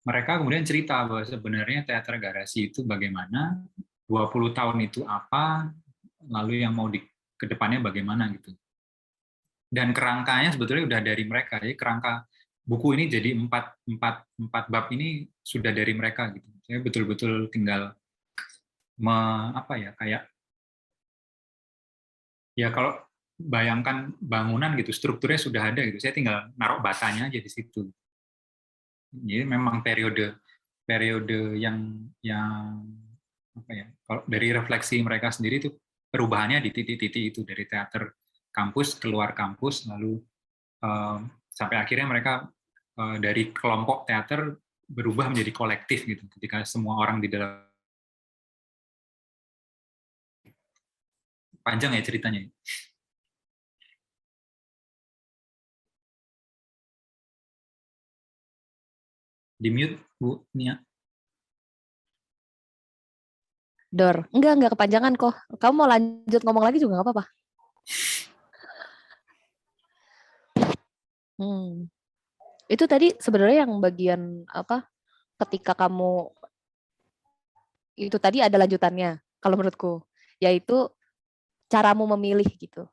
mereka kemudian cerita bahwa sebenarnya teater garasi itu bagaimana, 20 tahun itu apa, lalu yang mau ke depannya bagaimana gitu. Dan kerangkanya sebetulnya udah dari mereka. Jadi kerangka buku ini jadi empat bab ini sudah dari mereka gitu. Saya betul-betul tinggal kayak ya kalau bayangkan bangunan gitu, strukturnya sudah ada gitu. Saya tinggal naruh batanya aja di situ. Jadi memang periode yang apa ya? Kalau dari refleksi mereka sendiri itu perubahannya di titik-titik itu, dari teater kampus keluar kampus, lalu sampai akhirnya mereka dari kelompok teater berubah menjadi kolektif gitu. Ketika semua orang di dalam, panjang ya ceritanya. Di mute Bu Nia. Dor, enggak kepanjangan kok. Kamu mau lanjut ngomong lagi juga nggak apa-apa. Itu tadi sebenarnya yang bagian apa? Ketika kamu itu tadi ada lanjutannya, kalau menurutku, yaitu caramu memilih gitu.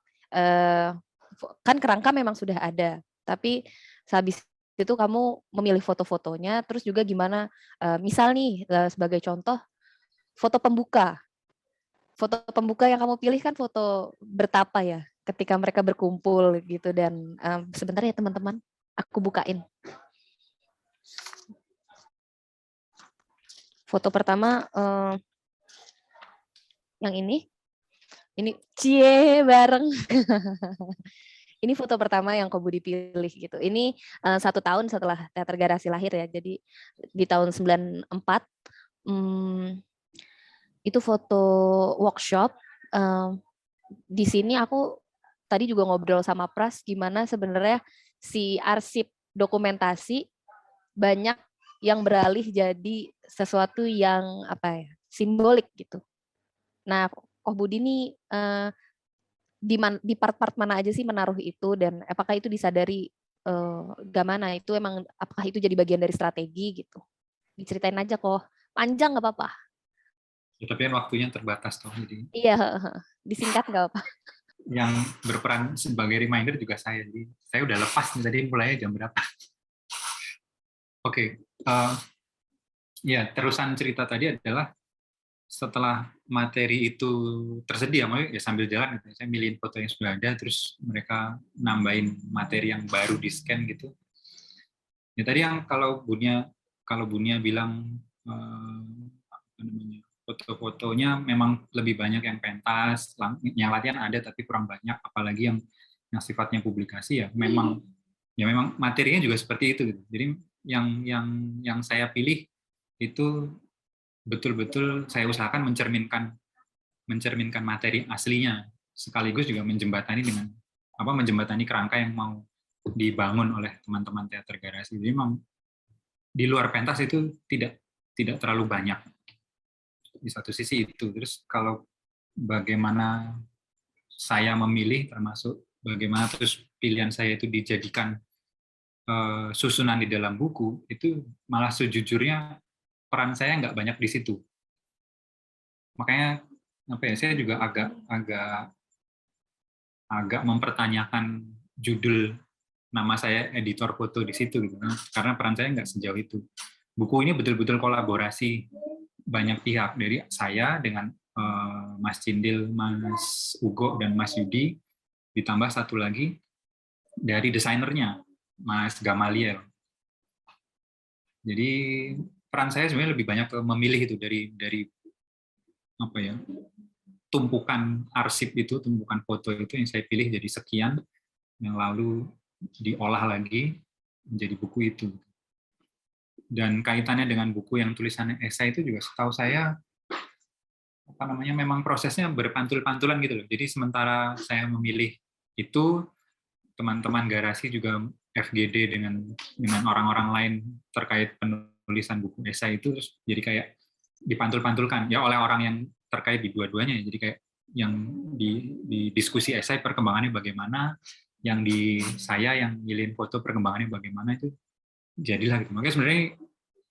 Kan kerangka memang sudah ada, tapi sehabis itu kamu memilih foto-fotonya, terus juga gimana, misal nih sebagai contoh, foto pembuka. Foto pembuka yang kamu pilih kan foto bertapa ya, ketika mereka berkumpul gitu. Dan sebentar ya teman-teman, aku bukain. Foto pertama yang ini cie bareng. Ini foto pertama yang Ko Budi pilih gitu. Ini 1 tahun setelah Teater Garasi lahir ya. Jadi di tahun 94 itu foto workshop. Di sini aku tadi juga ngobrol sama Pras gimana sebenarnya si arsip dokumentasi banyak yang beralih jadi sesuatu yang apa ya, simbolik gitu. Nah, Ko Budi ini di part-part mana aja sih menaruh itu, dan apakah itu disadari gimana itu emang, apakah itu jadi bagian dari strategi gitu? Diceritain aja kok, panjang nggak apa-apa. Ya, tapi kan waktunya terbatas toh, jadi. Iya, disingkat nggak apa. Yang berperan sebagai reminder juga saya. Jadi saya udah lepas nih, tadi mulainya jam berapa? Oke, ya terusan cerita tadi adalah setelah materi itu tersedia, ya sambil jalan gitu, saya milihin foto yang sudah ada, terus mereka nambahin materi yang baru di scan gitu. Ya tadi yang kalau Bunia bilang foto-fotonya memang lebih banyak yang pentas, yang latihan ada tapi kurang banyak, apalagi yang sifatnya publikasi ya memang materinya juga seperti itu gitu. Jadi yang saya pilih itu betul-betul saya usahakan mencerminkan materi aslinya, sekaligus juga menjembatani kerangka yang mau dibangun oleh teman-teman teater garasi. Jadi memang di luar pentas itu tidak terlalu banyak. Di satu sisi itu. Terus kalau bagaimana saya memilih, termasuk bagaimana terus pilihan saya itu dijadikan susunan di dalam buku, itu malah sejujurnya peran saya nggak banyak di situ. Makanya saya juga agak mempertanyakan judul nama saya editor foto di situ gitu, karena peran saya nggak sejauh itu. Buku ini betul-betul kolaborasi banyak pihak, dari saya dengan Mas Cindil, Mas Ugo, dan Mas Yudi, ditambah satu lagi dari desainernya, Mas Gamaliel. Jadi peran saya sebenarnya lebih banyak memilih itu dari tumpukan arsip itu, tumpukan foto itu yang saya pilih jadi sekian, yang lalu diolah lagi menjadi buku itu. Dan kaitannya dengan buku yang tulisannya esai itu juga setahu saya memang prosesnya berpantul-pantulan gitu loh. Jadi sementara saya memilih itu, teman-teman garasi juga FGD dengan orang-orang lain terkait penulisan buku esai itu, terus jadi kayak dipantul-pantulkan ya oleh orang yang terkait di dua-duanya. Jadi kayak yang di diskusi esai perkembangannya bagaimana, yang di saya yang milihin foto perkembangannya bagaimana, itu jadilah gitu. Makanya sebenarnya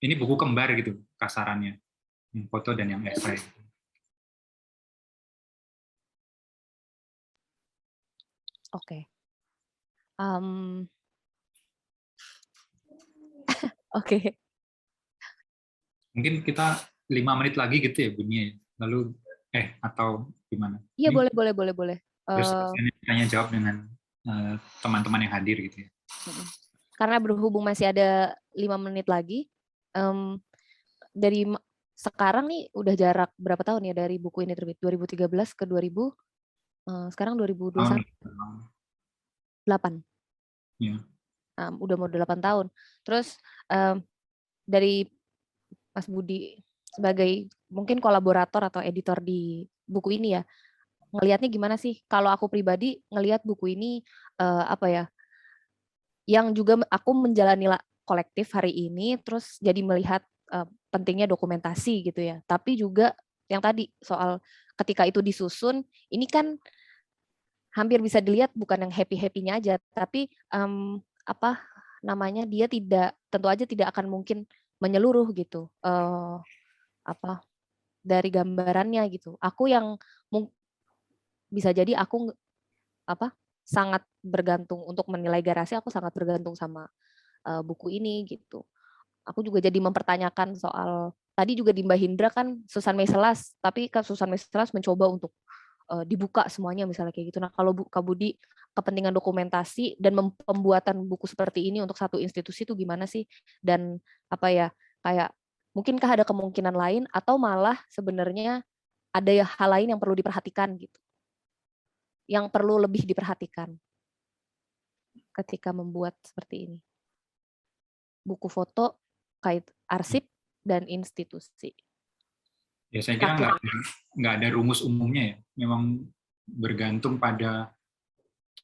ini buku kembar gitu kasarannya, yang foto dan yang esai. Oke. Oke. Mungkin kita 5 menit lagi gitu ya bunyinya. Lalu atau gimana? Iya, Ini boleh. terus tanya jawab dengan teman-teman yang hadir gitu ya. Karena berhubung masih ada 5 menit lagi, dari sekarang nih udah jarak berapa tahun ya dari buku ini terbit? 2013 ke 2000, sekarang 2021. 8. Ya. Udah mau 8 tahun. Terus dari Mas Budi sebagai mungkin kolaborator atau editor di buku ini ya, ngelihatnya gimana sih? Kalau aku pribadi ngelihat buku ini yang juga aku menjalani kolektif hari ini, terus jadi melihat pentingnya dokumentasi gitu ya. Tapi juga yang tadi soal ketika itu disusun, ini kan hampir bisa dilihat bukan yang happy-happy-nya aja, tapi dia tentu aja tidak akan mungkin menyeluruh gitu. Dari gambarannya gitu. Aku yang bisa jadi aku sangat bergantung untuk menilai garasi, aku sangat bergantung sama buku ini gitu. Aku juga jadi mempertanyakan soal tadi juga di Mbak Hindra kan Susan Meiselas, tapi kan Susan Meiselas mencoba untuk dibuka semuanya misalnya kayak gitu. Nah, kalau Kak Budi kepentingan dokumentasi dan pembuatan buku seperti ini untuk satu institusi itu gimana sih? Dan kayak mungkinkah ada kemungkinan lain atau malah sebenarnya ada hal lain yang perlu diperhatikan gitu? Yang perlu lebih diperhatikan ketika membuat seperti ini. Buku foto kait arsip dan institusi. Ya, saya kira nggak ada rumus umumnya ya. Memang bergantung pada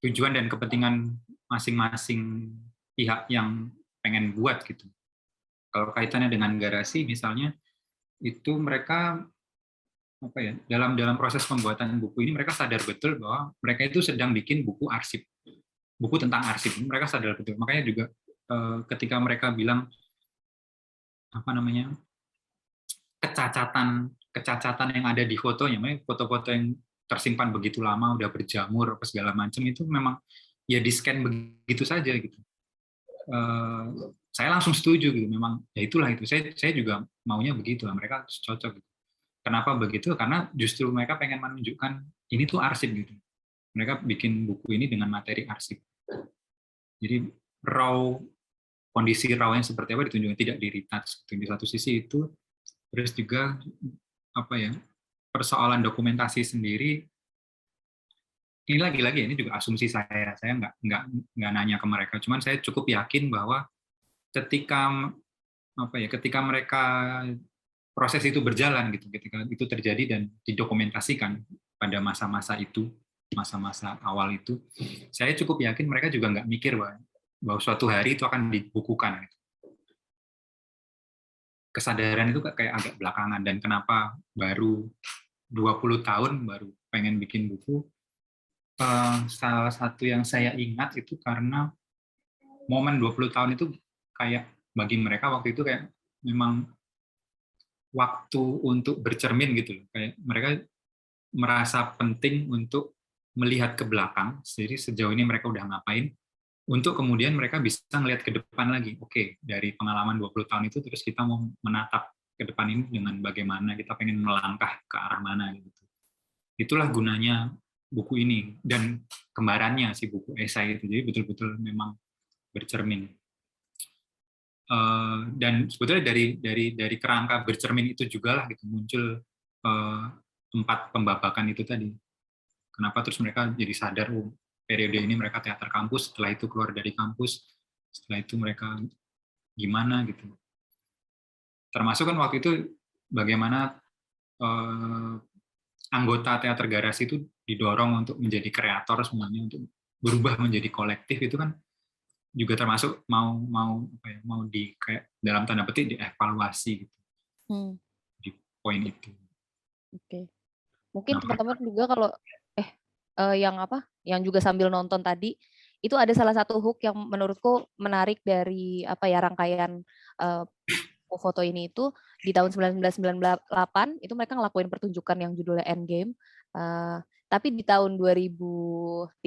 tujuan dan kepentingan masing-masing pihak yang pengen buat gitu. Kalau kaitannya dengan garasi misalnya, itu mereka dalam proses pembuatan buku ini mereka sadar betul bahwa mereka itu sedang bikin buku arsip, buku tentang arsip. Mereka sadar betul. Makanya juga ketika mereka bilang kecacatan yang ada di fotonya, foto-foto yang tersimpan begitu lama, udah berjamur apa segala macam, itu memang ya di scan begitu saja gitu. Saya langsung setuju gitu, memang ya itulah itu. Saya juga maunya begitu lah, mereka cocok gitu. Kenapa begitu? Karena justru mereka pengen menunjukkan ini tuh arsip gitu. Mereka bikin buku ini dengan materi arsip. Jadi kondisi raw yang seperti apa ditunjukkan, tidak di-retouch. Di satu sisi itu, terus juga persoalan dokumentasi sendiri. Ini lagi-lagi ini juga asumsi saya nggak nanya ke mereka. Cuman saya cukup yakin bahwa ketika mereka proses itu berjalan gitu, ketika itu terjadi dan didokumentasikan pada masa-masa itu, masa-masa awal itu, saya cukup yakin mereka juga nggak mikir bahwa suatu hari itu akan dibukukan. Kesadaran itu kayak agak belakangan, dan kenapa baru 20 tahun baru pengen bikin buku, salah satu yang saya ingat itu karena momen 20 tahun itu kayak bagi mereka waktu itu kayak memang waktu untuk bercermin gitu loh. Kayak mereka merasa penting untuk melihat ke belakang, jadi sejauh ini mereka udah ngapain, untuk kemudian mereka bisa melihat ke depan lagi. Oke, dari pengalaman 20 tahun itu terus kita mau menatap ke depan ini dengan bagaimana, kita pengen melangkah ke arah mana gitu. Itulah gunanya buku ini dan kembarannya si buku esai itu. Jadi betul-betul memang bercermin. Dan sebetulnya dari kerangka bercermin itu juga lah gitu muncul 4 pembabakan itu tadi. Kenapa terus mereka jadi sadar, oh, periode ini mereka teater kampus, setelah itu keluar dari kampus, setelah itu mereka gimana gitu. Termasuk kan waktu itu bagaimana anggota teater garasi itu didorong untuk menjadi kreator semuanya, untuk berubah menjadi kolektif, itu kan juga termasuk mau di kayak dalam tanda petik dievaluasi gitu di poin itu. Oke. Mungkin Nah, teman-teman juga kalau yang apa? Yang juga sambil nonton tadi itu ada salah satu hook yang menurutku menarik dari apa ya rangkaian foto ini itu di tahun 1998 itu mereka ngelakuin pertunjukan yang judulnya Endgame. Tapi di tahun 2013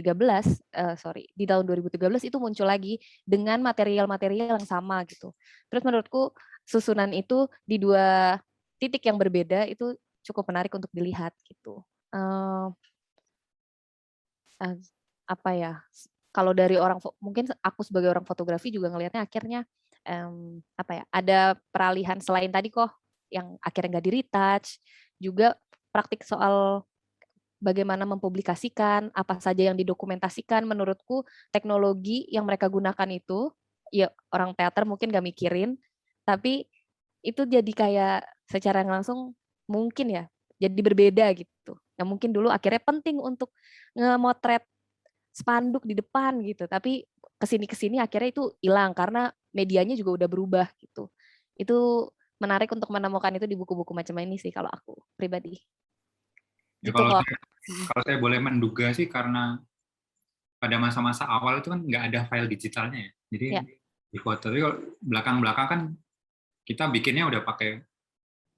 di tahun 2013 itu muncul lagi dengan material-material yang sama gitu. Terus menurutku susunan itu di 2 titik yang berbeda itu cukup menarik untuk dilihat gitu. Apa ya? Kalau dari orang mungkin aku sebagai orang fotografi juga ngelihatnya akhirnya apa ya? Ada peralihan selain tadi kok yang akhirnya nggak di-retouch, juga praktik soal bagaimana mempublikasikan, apa saja yang didokumentasikan. Menurutku teknologi yang mereka gunakan itu, ya orang teater mungkin nggak mikirin, tapi itu jadi kayak secara langsung mungkin ya, jadi berbeda gitu. Yang mungkin dulu akhirnya penting untuk ngemotret spanduk di depan gitu, tapi kesini akhirnya itu hilang karena medianya juga udah berubah gitu. Itu menarik untuk menemukan itu di buku-buku macam ini sih kalau aku pribadi. ya Gitu kok. kalau saya boleh menduga sih karena pada masa-masa awal itu kan nggak ada file digitalnya ya. Jadi Ya. di foto itu belakang-belakang kan kita bikinnya udah pakai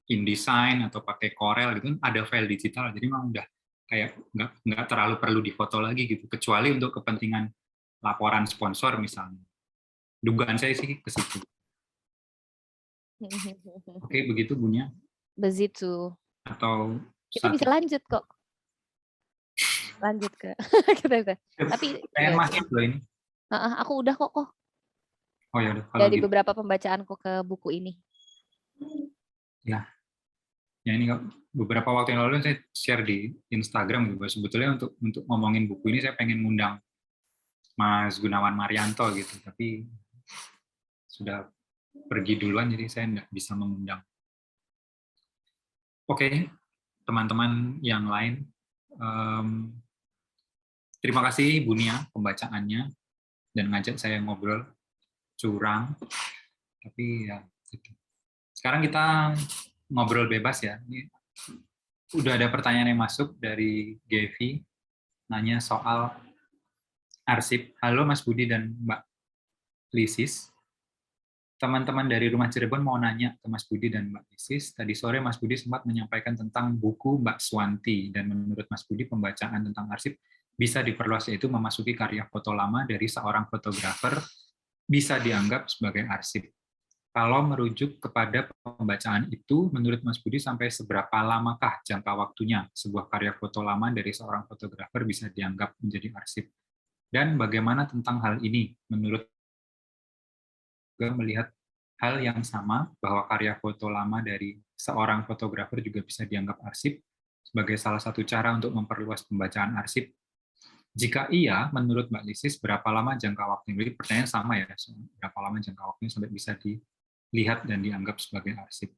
InDesign atau pakai Corel gitu, ada file digital. Jadi memang udah kayak nggak terlalu perlu difoto lagi gitu, kecuali untuk kepentingan laporan sponsor misalnya. Dugaan saya sih ke situ. Oke, begitu Bunya. Begitu. Atau kita bisa lanjut kok. Lanjut ke kita. Tapi pengen masuk loh ini. Aku udah kok. Oh ya udah kalau dari gitu. beberapa pembacaanku ke buku ini. Ya ini beberapa waktu yang lalu saya share di Instagram juga sebetulnya untuk ngomongin buku ini saya pengen ngundang Mas Gunawan Marianto gitu, tapi sudah pergi duluan jadi saya nggak bisa mengundang. Oke, teman-teman yang lain, terima kasih Bunia pembacaannya dan ngajak saya ngobrol curang, tapi ya gitu. Sekarang kita ngobrol bebas ya. Ini udah ada pertanyaan yang masuk dari Gevi, nanya soal arsip. Halo Mas Budi dan Mbak Lisis. Teman-teman dari Rumah Cirebon mau nanya ke Mas Budi dan Mbak Lisis. Tadi sore Mas Budi sempat menyampaikan tentang buku Mbak Swanti, dan menurut Mas Budi pembacaan tentang arsip bisa diperluas, yaitu memasuki karya foto lama dari seorang fotografer bisa dianggap sebagai arsip. Kalau merujuk kepada pembacaan itu, menurut Mas Budi sampai seberapa lamakah jangka waktunya sebuah karya foto lama dari seorang fotografer bisa dianggap menjadi arsip? Dan bagaimana tentang hal ini? Menurut juga melihat hal yang sama, bahwa karya foto lama dari seorang fotografer juga bisa dianggap arsip sebagai salah satu cara untuk memperluas pembacaan arsip. Jika iya, menurut Mbak Lisis, berapa lama jangka waktunya? Jadi pertanyaan sama ya, berapa lama jangka waktunya sampai bisa dilihat dan dianggap sebagai arsip?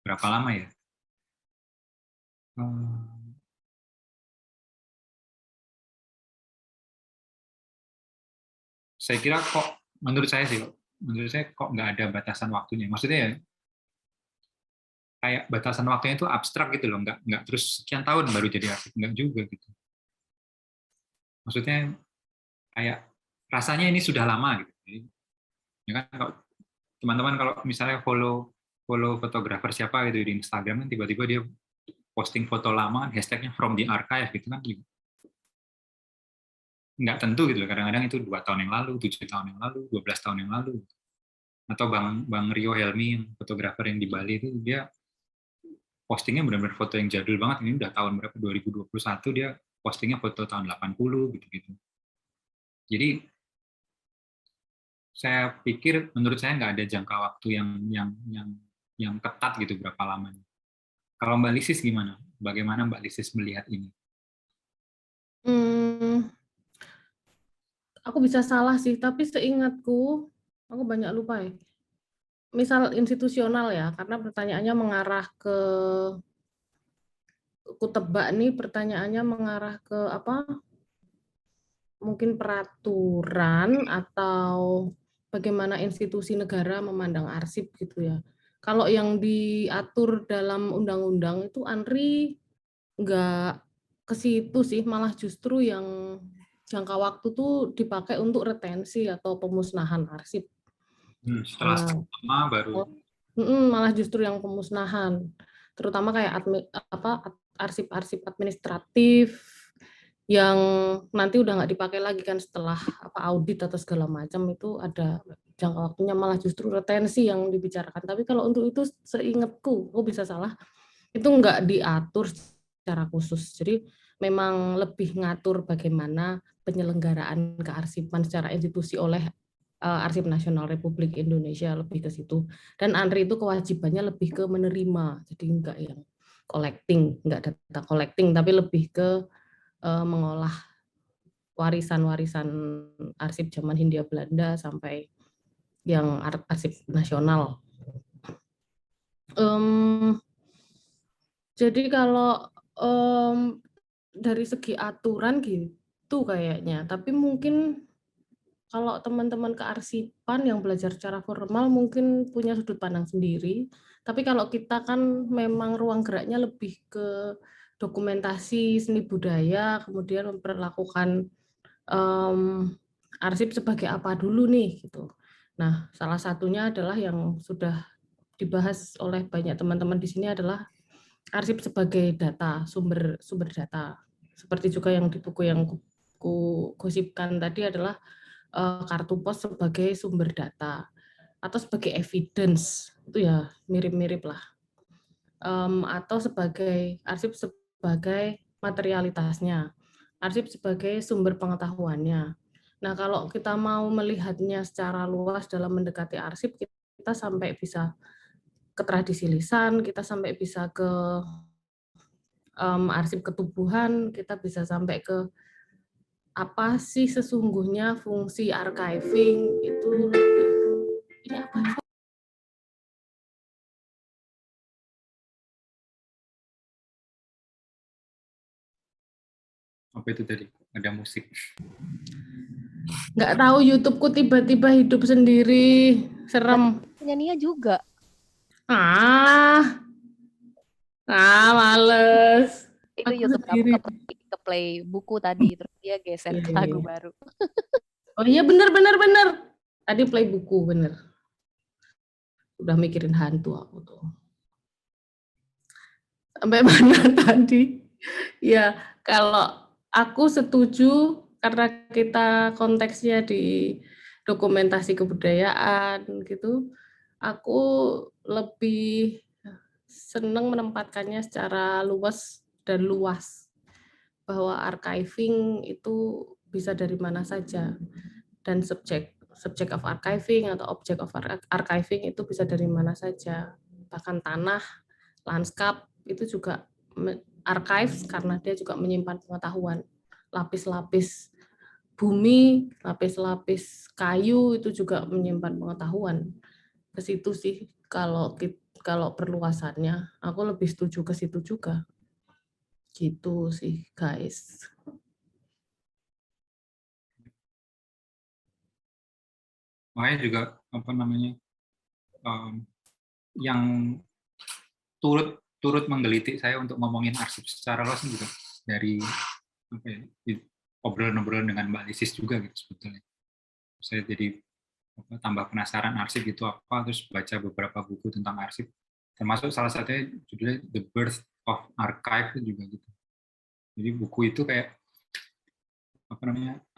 Berapa lama ya? Saya kira kok, menurut saya kok nggak ada batasan waktunya. Maksudnya ya, kayak batasan waktunya itu abstrak gitu loh, nggak terus sekian tahun baru jadi arsip, nggak juga gitu. Maksudnya kayak rasanya ini sudah lama gitu. Jadi, ya kan kalau teman-teman kalau misalnya follow fotografer siapa gitu di Instagram kan tiba-tiba dia posting foto lama kan hashtagnya from the archive gitu kan, nggak tentu gitu loh. Kadang-kadang itu 2 tahun yang lalu, 7 tahun yang lalu, 12 tahun yang lalu. Atau Bang Rio Helmi, yang fotografer yang di Bali itu, dia postingnya benar-benar foto yang jadul banget. Ini udah tahun berapa, 2021 dia postingnya foto tahun 80 gitu-gitu. Jadi saya pikir, menurut saya nggak ada jangka waktu yang ketat gitu berapa lamanya. Kalau Mbak Lisis gimana? Bagaimana Mbak Lisis melihat ini? Aku bisa salah sih, tapi seingatku, aku banyak lupa ya. Misal institusional ya, karena pertanyaannya mengarah ke, aku tebak nih pertanyaannya mengarah ke apa? Mungkin peraturan atau bagaimana institusi negara memandang arsip gitu ya. Kalau yang diatur dalam undang-undang itu ANRI nggak ke situ sih, malah justru yang jangka waktu tuh dipakai untuk retensi atau pemusnahan arsip. Setelah lama baru. Malah justru yang pemusnahan, terutama kayak arsip-arsip administratif yang nanti udah nggak dipakai lagi kan setelah audit atau segala macam, itu ada jangka waktunya, malah justru retensi yang dibicarakan. Tapi kalau untuk itu seingatku, aku bisa salah, itu nggak diatur secara khusus. Jadi memang lebih ngatur bagaimana penyelenggaraan kearsipan secara institusi oleh Arsip Nasional Republik Indonesia, lebih ke situ. Dan ANRI itu kewajibannya lebih ke menerima, jadi enggak yang collecting, enggak data collecting, tapi lebih ke mengolah warisan-warisan arsip zaman Hindia Belanda sampai yang arsip nasional. Jadi kalau dari segi aturan gitu kayaknya, tapi mungkin kalau teman-teman kearsipan yang belajar secara formal mungkin punya sudut pandang sendiri, tapi kalau kita kan memang ruang geraknya lebih ke dokumentasi seni budaya, kemudian memperlakukan arsip sebagai apa dulu nih gitu. Nah, salah satunya adalah yang sudah dibahas oleh banyak teman-teman di sini adalah arsip sebagai data, sumber data. Seperti juga yang di buku yang ku gosipkan tadi adalah kartu pos sebagai sumber data atau sebagai evidence, itu ya mirip-mirip lah, atau sebagai arsip sebagai materialitasnya, arsip sebagai sumber pengetahuannya. Nah, kalau kita mau melihatnya secara luas dalam mendekati arsip, kita sampai bisa ke tradisi lisan, kita sampai bisa ke arsip ketubuhan, kita bisa sampai ke apa sih sesungguhnya fungsi archiving itu. Ini apa? Apa itu tadi? Ada musik. Nggak tahu, YouTube-ku tiba-tiba hidup sendiri, serem. Penyanyinya juga. Males. Itu Aku YouTube kamu sendiri. ke play buku tadi, terus dia geser ke lagu baru. Oh iya, bener. Tadi play buku, bener. Udah mikirin hantu aku tuh. Sampai mana tadi? Ya, kalau aku setuju karena kita konteksnya di dokumentasi kebudayaan gitu, aku lebih senang menempatkannya secara luas dan luas, bahwa archiving itu bisa dari mana saja, dan subject of archiving atau object of archiving itu bisa dari mana saja, bahkan tanah, lanskap itu juga archives karena dia juga menyimpan pengetahuan. Lapis-lapis bumi, lapis-lapis kayu itu juga menyimpan pengetahuan. Ke situ sih kalau perluasannya, aku lebih setuju ke situ juga. Gitu sih, guys. Makanya juga yang turut menggelitik saya untuk ngomongin arsip secara luas juga dari obrolan-obrolan dengan Mbak Lisis juga gitu sebetulnya. Saya jadi tambah penasaran arsip itu apa, terus baca beberapa buku tentang arsip, termasuk salah satunya judulnya The Birth of Archive juga gitu. Jadi buku itu kayak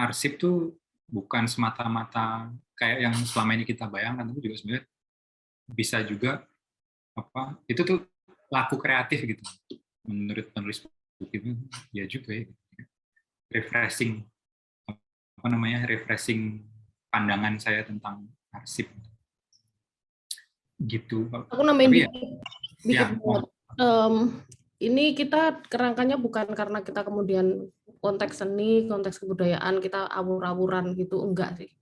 arsip tuh bukan semata-mata kayak yang selama ini kita bayangkan, tapi juga sebenarnya bisa juga itu tuh laku kreatif gitu menurut penulis buku itu, ya juga ya refreshing pandangan saya tentang arsip gitu. Aku nambahin dikit ya, banget. Ini kita kerangkanya bukan karena kita kemudian konteks seni, konteks kebudayaan kita awur-awuran gitu, enggak sih.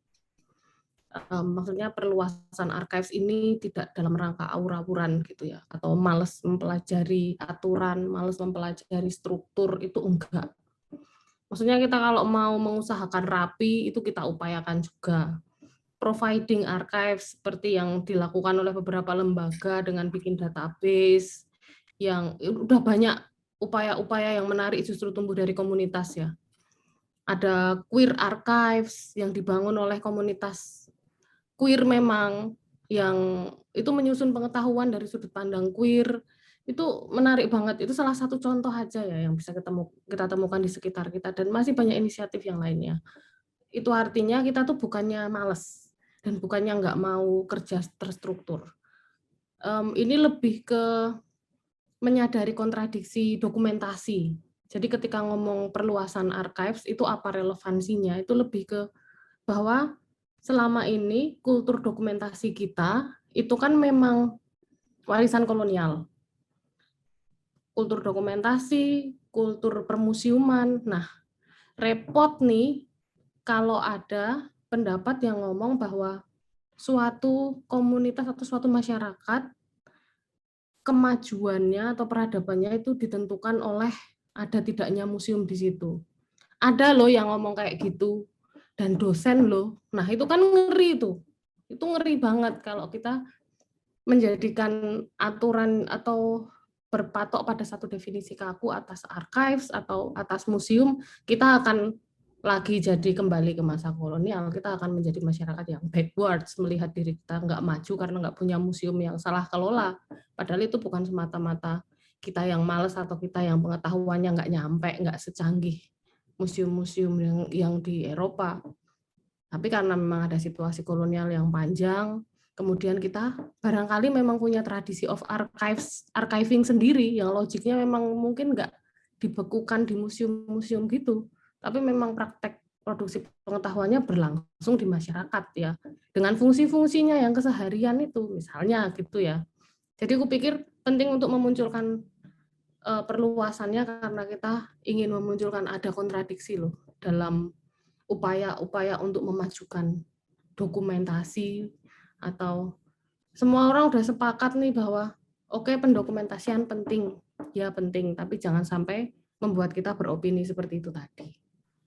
Maksudnya perluasan archives ini tidak dalam rangka awur-awuran gitu ya, atau males mempelajari aturan, males mempelajari struktur, itu enggak. Maksudnya kita kalau mau mengusahakan rapi itu kita upayakan juga. Providing archives seperti yang dilakukan oleh beberapa lembaga dengan bikin database, yang udah banyak upaya-upaya yang menarik justru tumbuh dari komunitas ya. Ada queer archives yang dibangun oleh komunitas queer memang, yang itu menyusun pengetahuan dari sudut pandang queer, itu menarik banget. Itu salah satu contoh aja ya yang bisa kita temukan di sekitar kita, dan masih banyak inisiatif yang lainnya. Itu artinya kita tuh bukannya males dan bukannya nggak mau kerja terstruktur. Ini lebih ke menyadari kontradiksi dokumentasi. Jadi ketika ngomong perluasan archives, itu apa relevansinya? Itu lebih ke bahwa selama ini kultur dokumentasi kita itu kan memang warisan kolonial. Kultur dokumentasi, kultur permusiuman. Nah, repot nih kalau ada pendapat yang ngomong bahwa suatu komunitas atau suatu masyarakat kemajuannya atau peradabannya itu ditentukan oleh ada tidaknya museum di situ. Ada loh yang ngomong kayak gitu, dan dosen loh. Nah itu kan ngeri tuh. Itu ngeri banget kalau kita menjadikan aturan atau berpatok pada satu definisi kaku atas archives atau atas museum, kita akan lagi jadi kembali ke masa kolonial, kita akan menjadi masyarakat yang backwards, melihat diri kita nggak maju karena nggak punya museum yang salah kelola. Padahal itu bukan semata-mata kita yang malas atau kita yang pengetahuannya nggak nyampe, nggak secanggih museum-museum yang di Eropa. Tapi karena memang ada situasi kolonial yang panjang, kemudian kita barangkali memang punya tradisi of archiving sendiri, yang logiknya memang mungkin nggak dibekukan di museum-museum gitu, tapi memang praktek produksi pengetahuannya berlangsung di masyarakat ya, dengan fungsi-fungsinya yang keseharian itu, misalnya gitu ya. Jadi aku pikir penting untuk memunculkan perluasannya karena kita ingin memunculkan ada kontradiksi loh dalam upaya-upaya untuk memajukan dokumentasi, atau semua orang udah sepakat nih bahwa oke, pendokumentasian penting, ya penting, tapi jangan sampai membuat kita beropini seperti itu tadi.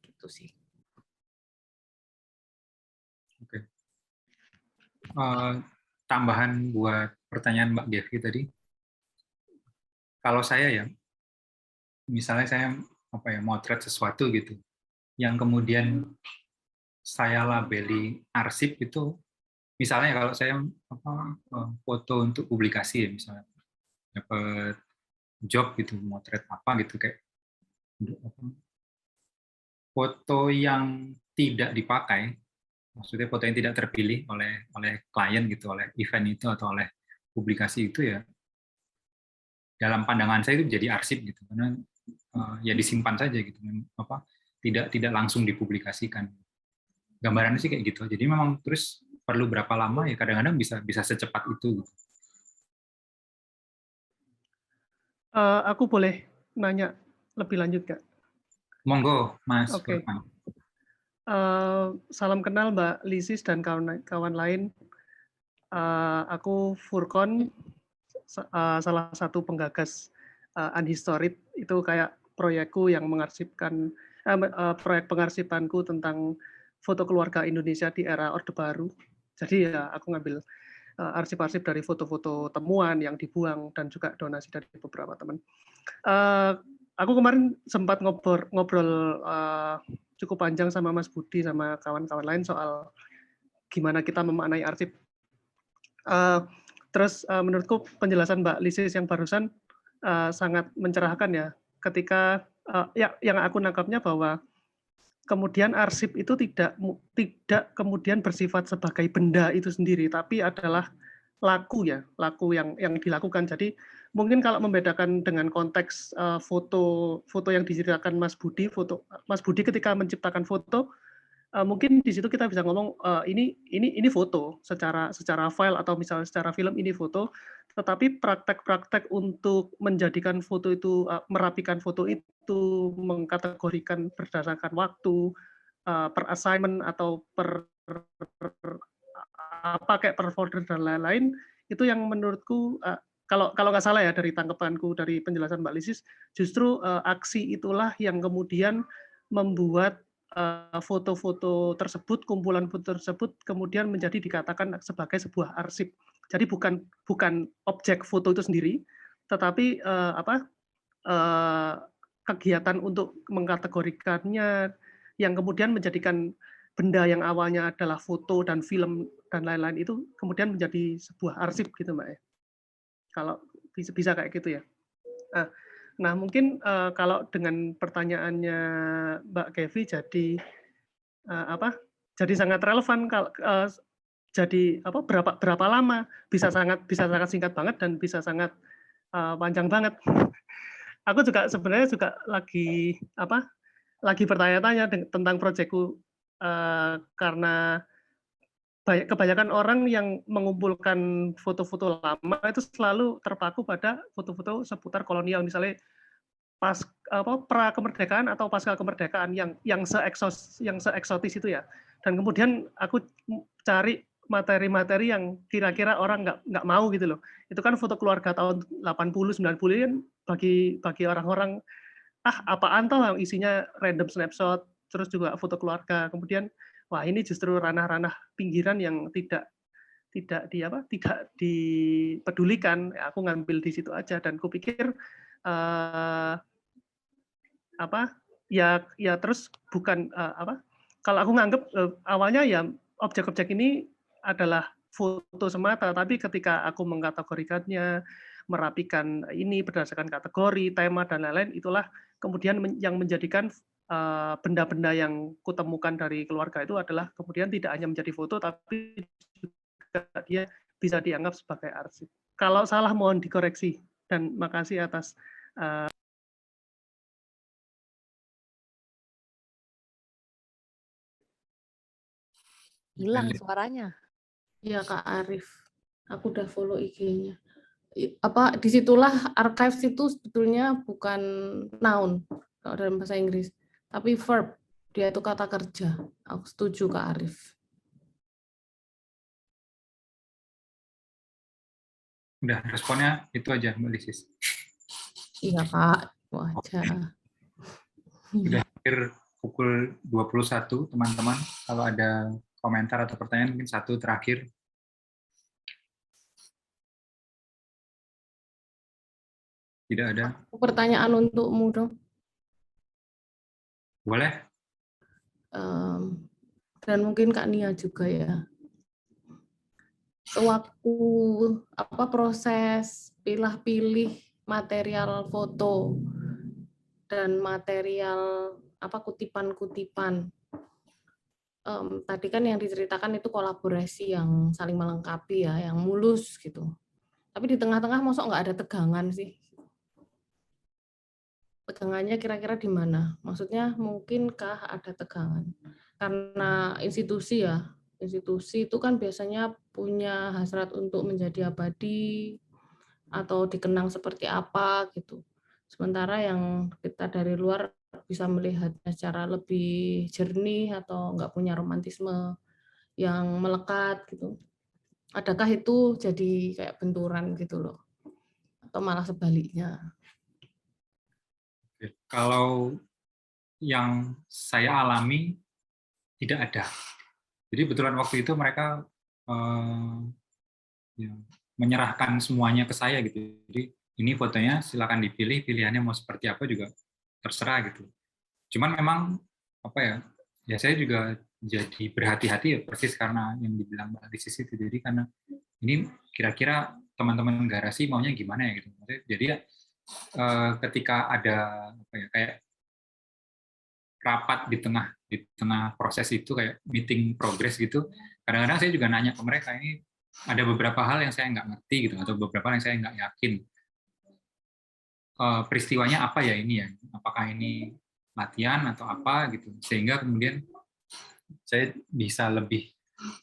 Gitu sih. Oke. Tambahan buat pertanyaan Mbak Gevi tadi. Kalau saya ya, misalnya saya motret sesuatu gitu, yang kemudian saya labeli arsip itu, misalnya kalau saya foto untuk publikasi ya, misalnya dapat job gitu, motret apa gitu, kayak foto yang tidak dipakai, maksudnya foto yang tidak terpilih oleh klien gitu, oleh event itu atau oleh publikasi itu ya, dalam pandangan saya itu jadi arsip gitu, karena ya disimpan saja gitu, tidak langsung dipublikasikan. Gambarannya sih kayak gitu. Jadi memang terus perlu berapa lama ya, kadang-kadang bisa secepat itu. Aku boleh nanya lebih lanjut, Kak? Monggo, Mas. Oke. Salam kenal Mbak Lisis dan kawan lain. Aku Furkon, salah satu penggagas Unhistorid. Itu kayak proyekku yang mengarsipkan, proyek pengarsipanku tentang foto keluarga Indonesia di era Orde Baru. Jadi ya aku ngambil arsip-arsip dari foto-foto temuan yang dibuang dan juga donasi dari beberapa teman. Aku kemarin sempat ngobrol cukup panjang sama Mas Budi sama kawan-kawan lain soal gimana kita memaknai arsip. Terus menurutku penjelasan Mbak Lisis yang barusan sangat mencerahkan ya, ketika yang aku nangkapnya bahwa kemudian arsip itu tidak kemudian bersifat sebagai benda itu sendiri, tapi adalah laku yang dilakukan. Jadi mungkin kalau membedakan dengan konteks foto yang diceritakan Mas Budi ketika menciptakan foto, mungkin di situ kita bisa ngomong ini foto secara file atau misalnya secara film ini foto, tetapi praktek-praktek untuk menjadikan foto itu, merapikan foto itu, mengkategorikan berdasarkan waktu, per assignment atau kayak per folder dan lain-lain, itu yang menurutku kalau nggak salah ya dari tanggapanku dari penjelasan Mbak Lisis, justru aksi itulah yang kemudian membuat foto-foto tersebut, kumpulan foto tersebut kemudian menjadi dikatakan sebagai sebuah arsip. Jadi bukan objek foto itu sendiri, tetapi kegiatan untuk mengkategorikannya yang kemudian menjadikan benda yang awalnya adalah foto dan film dan lain-lain itu kemudian menjadi sebuah arsip gitu Mbak ya. Kalau bisa kayak gitu ya. Nah mungkin kalau dengan pertanyaannya Mbak Kevi jadi sangat relevan kalau jadi berapa lama, bisa sangat singkat banget dan bisa sangat panjang banget. Aku juga sebenarnya lagi bertanya-tanya tentang proyekku karena kebanyakan orang yang mengumpulkan foto-foto lama itu selalu terpaku pada foto-foto seputar kolonial, misalnya pas pra kemerdekaan atau pasca kemerdekaan yang seeksotis itu ya. Dan kemudian aku cari materi-materi yang kira-kira orang nggak mau gitu loh. Itu kan foto keluarga tahun 80 90 kan bagi orang-orang apaan toh yang isinya random snapshot, terus juga foto keluarga. Kemudian wah ini justru ranah-ranah pinggiran yang tidak dipedulikan. Aku ngambil di situ aja dan kupikir terus bukan kalau aku nganggap awalnya ya objek-objek ini adalah foto semata, tapi ketika aku mengkategorikannya, merapikan ini berdasarkan kategori, tema dan lain-lain, itulah kemudian yang menjadikan benda-benda yang kutemukan dari keluarga itu adalah kemudian tidak hanya menjadi foto, tapi juga dia bisa dianggap sebagai arsip. Kalau salah mohon dikoreksi, dan makasih atas hilang suaranya. Iya Kak Arif, aku udah follow IG-nya. Disitulah archives itu sebetulnya bukan noun kalau dalam bahasa Inggris, tapi verb. Dia itu kata kerja. Aku setuju Kak Arif. Udah, responnya itu aja Mbak Lisis. Iya Kak, wajar. Sudah hampir pukul 21 teman-teman. Kalau ada komentar atau pertanyaan mungkin satu terakhir. Tidak ada. Pertanyaan untukmu dong. Boleh. Dan mungkin Kak Nia juga ya. Sewaktu proses pilih-pilih material foto dan material kutipan-kutipan. Tadi kan yang diceritakan itu kolaborasi yang saling melengkapi ya, yang mulus gitu. Tapi di tengah-tengah mosok nggak ada tegangan sih. Tegangannya kira-kira di mana? Maksudnya mungkinkah ada tegangan? Karena institusi ya, institusi itu kan biasanya punya hasrat untuk menjadi abadi atau dikenang seperti apa gitu. Sementara yang kita dari luar bisa melihatnya secara lebih jernih atau nggak punya romantisme yang melekat gitu. Adakah itu jadi kayak benturan gitu loh? Atau malah sebaliknya? Kalau yang saya alami tidak ada. Jadi kebetulan waktu itu mereka ya, menyerahkan semuanya ke saya gitu. Jadi ini fotonya silakan dipilih, pilihannya mau seperti apa juga terserah gitu. Cuman memang apa ya? Ya saya juga jadi berhati-hati ya persis karena yang dibilang Mbak Lisis itu. Jadi karena ini kira-kira teman-teman garasi maunya gimana ya gitu. Jadi ya ketika ada apa ya, kayak rapat di tengah proses itu kayak meeting progress gitu, kadang-kadang saya juga nanya ke mereka, ini ada beberapa hal yang saya nggak ngerti gitu, atau beberapa hal yang saya nggak yakin peristiwanya apa ya ini ya, apakah ini latihan atau apa gitu, sehingga kemudian saya bisa lebih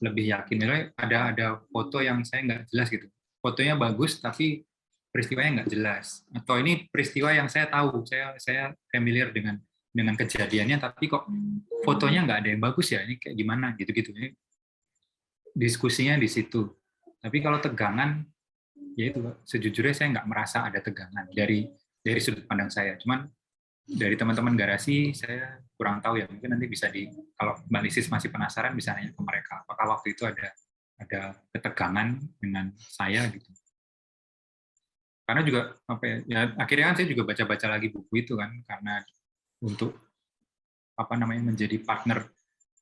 yakin. Ada foto yang saya nggak jelas gitu, fotonya bagus tapi peristiwanya nggak jelas, atau ini peristiwa yang saya tahu, saya familiar dengan kejadiannya, tapi kok fotonya nggak ada yang bagus ya, ini kayak gimana gitu-gitu. Diskusinya di situ. Tapi kalau tegangan, ya itu sejujurnya saya nggak merasa ada tegangan dari sudut pandang saya. Cuman dari teman-teman garasi saya kurang tahu ya, mungkin nanti bisa kalau Mbak Lisis masih penasaran bisa nanya ke mereka apakah waktu itu ada ketegangan dengan saya gitu. Karena juga apa ya, akhirnya kan saya juga baca-baca lagi buku itu kan, karena untuk apa namanya menjadi partner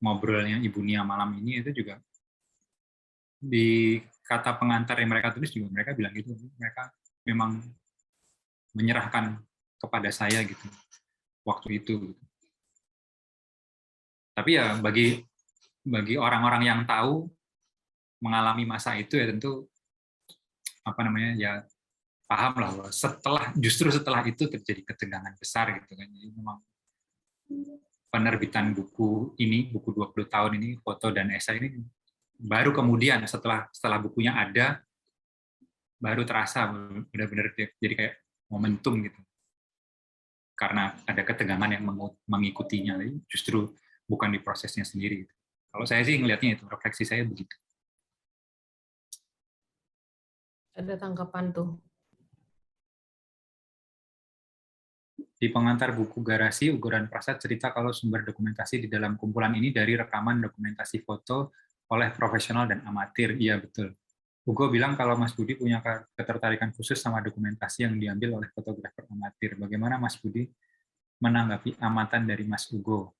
ngobrolnya Ibu Nia malam ini, itu juga di kata pengantar yang mereka tulis juga mereka bilang gitu, mereka memang menyerahkan kepada saya gitu waktu itu. Tapi ya bagi orang-orang yang tahu mengalami masa itu ya tentu apa namanya ya paham lah bahwa justru setelah itu terjadi ketegangan besar gitu kan. Jadi memang penerbitan buku 20 tahun ini, foto dan esai ini, baru kemudian setelah bukunya ada, baru terasa benar-benar jadi kayak momentum gitu. Karena ada ketegangan yang mengikutinya, justru bukan di prosesnya sendiri. Kalau saya sih ngelihatnya itu, refleksi saya begitu. Ada tanggapan tuh. Di pengantar buku Garasi, Uguran Prasad cerita kalau sumber dokumentasi di dalam kumpulan ini dari rekaman dokumentasi foto oleh profesional dan amatir. Iya, betul. Ugo bilang kalau Mas Budi punya ketertarikan khusus sama dokumentasi yang diambil oleh fotografer amatir. Bagaimana Mas Budi menanggapi amatan dari Mas Ugo?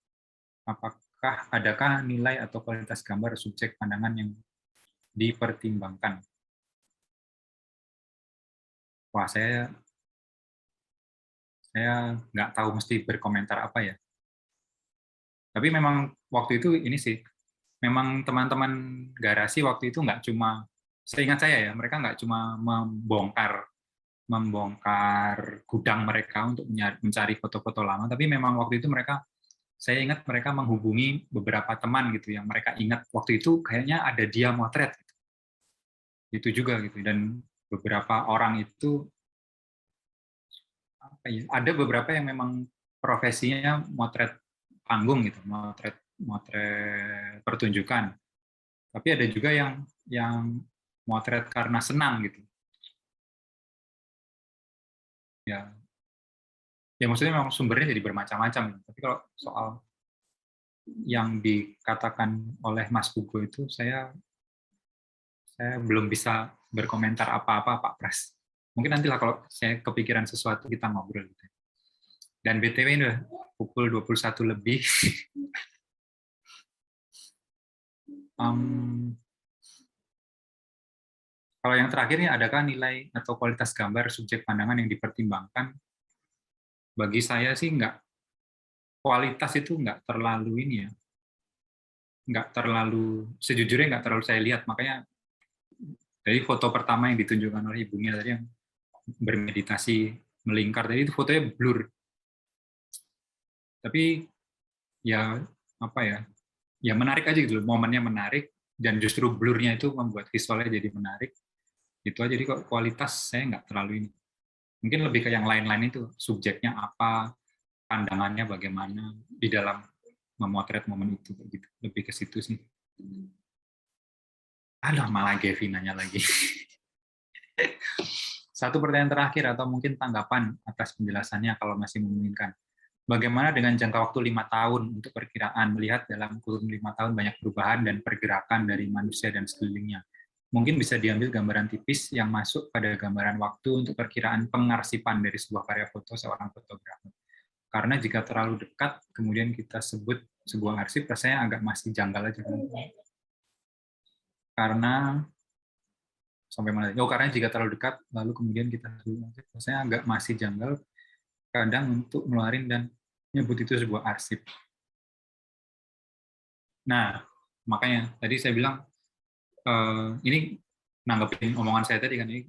Adakah nilai atau kualitas gambar subjek pandangan yang dipertimbangkan? Wah, saya nggak tahu mesti berkomentar apa ya. Tapi memang waktu itu ini sih, memang teman-teman garasi waktu itu nggak cuma, seingat saya ya, mereka nggak cuma membongkar gudang mereka untuk mencari foto-foto lama, tapi memang waktu itu saya ingat mereka menghubungi beberapa teman gitu yang mereka ingat waktu itu kayaknya ada dia motret gitu. Itu juga gitu, dan beberapa orang itu ada beberapa yang memang profesinya motret panggung gitu, motret pertunjukan. Tapi ada juga yang motret karena senang gitu. Ya maksudnya memang sumbernya jadi bermacam-macam. Tapi kalau soal yang dikatakan oleh Mas Hugo itu saya belum bisa berkomentar apa-apa, Pak Pras. Mungkin nantilah kalau saya kepikiran sesuatu kita ngobrol gitu. Dan BTW ini udah pukul 21 lebih. Kalau yang terakhir ini, adakah nilai atau kualitas gambar subjek pandangan yang dipertimbangkan? Bagi saya sih enggak. Kualitas itu enggak terlalu ini ya. Enggak terlalu, sejujurnya enggak terlalu saya lihat. Makanya dari foto pertama yang ditunjukkan oleh Ibu Nia tadi yang bermeditasi melingkar tadi, itu fotonya blur. Tapi ya apa ya? Ya menarik aja gitu, momennya menarik, dan justru blurnya itu membuat visualnya jadi menarik. Itu aja, jadi kok kualitas saya nggak terlalu ini. Mungkin lebih ke yang lain-lain itu, subjeknya apa, pandangannya bagaimana di dalam memotret momen itu, gitu. Lebih ke situ sih. Aduh, malah Gevi nanya lagi. Satu pertanyaan terakhir atau mungkin tanggapan atas penjelasannya kalau masih memungkinkan. Bagaimana dengan jangka waktu 5 tahun untuk perkiraan, melihat dalam kurun 5 tahun banyak perubahan dan pergerakan dari manusia dan sekelilingnya? mungkin bisa diambil gambaran tipis yang masuk pada gambaran waktu untuk perkiraan pengarsipan dari sebuah karya foto seorang fotografer. Karena jika terlalu dekat, kemudian kita sebut sebuah arsip, rasanya agak masih janggal aja. Karena sampai mana? Oh, karena jika terlalu dekat, lalu kemudian kita rasanya agak masih janggal kadang untuk ngeluarin dan nyebut itu sebuah arsip. Nah, makanya tadi saya bilang ini nanggepin omongan saya tadi kan, ini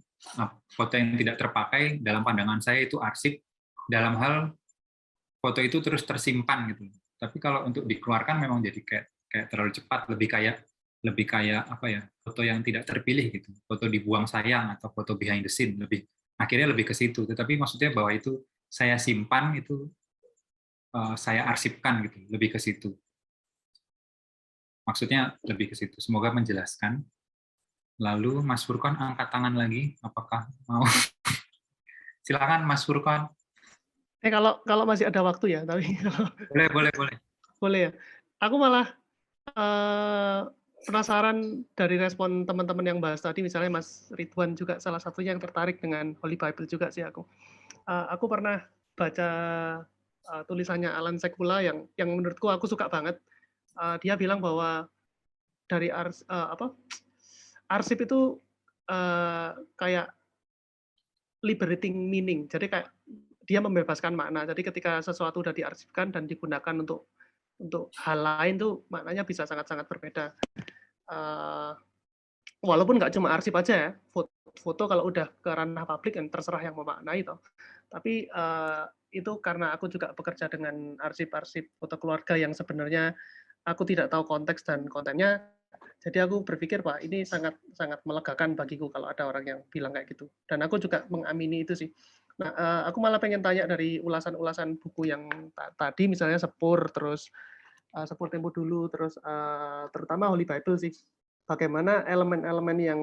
foto yang tidak terpakai dalam pandangan saya itu arsip dalam hal foto itu terus tersimpan gitu. Tapi kalau untuk dikeluarkan memang jadi kayak terlalu cepat, lebih kayak apa ya, foto yang tidak terpilih gitu, foto dibuang sayang atau foto behind the scene, akhirnya lebih ke situ. Tetapi maksudnya bahwa itu saya simpan, itu saya arsipkan gitu, lebih ke situ. Maksudnya lebih ke situ. Semoga menjelaskan. Lalu Mas Furqon angkat tangan lagi, apakah mau? Silakan Mas Furqon. Kalau masih ada waktu ya, tapi Boleh. boleh ya. Aku malah penasaran dari respon teman-teman yang bahas tadi, misalnya Mas Ridwan juga salah satunya yang tertarik dengan Holy Bible juga sih aku. Aku pernah baca tulisannya Alan Sekula yang menurutku aku suka banget. Dia bilang bahwa dari arsip itu kayak liberating meaning. Jadi kayak dia membebaskan makna. Jadi ketika sesuatu sudah diarsipkan dan digunakan untuk hal lain tuh maknanya bisa sangat-sangat berbeda. Walaupun nggak cuma arsip aja ya, foto kalau udah ke ranah publik yang terserah yang memaknai toh. Tapi itu karena aku juga bekerja dengan arsip-arsip foto keluarga yang sebenarnya aku tidak tahu konteks dan kontennya. Jadi aku berpikir, Pak, ini sangat melegakan bagiku kalau ada orang yang bilang kayak gitu. Dan aku juga mengamini itu sih. Nah, aku malah pengen tanya dari ulasan-ulasan buku yang tadi, misalnya Sepur, terus Sepur Tempo Dulu, terus terutama Holy Bible sih. Bagaimana elemen-elemen yang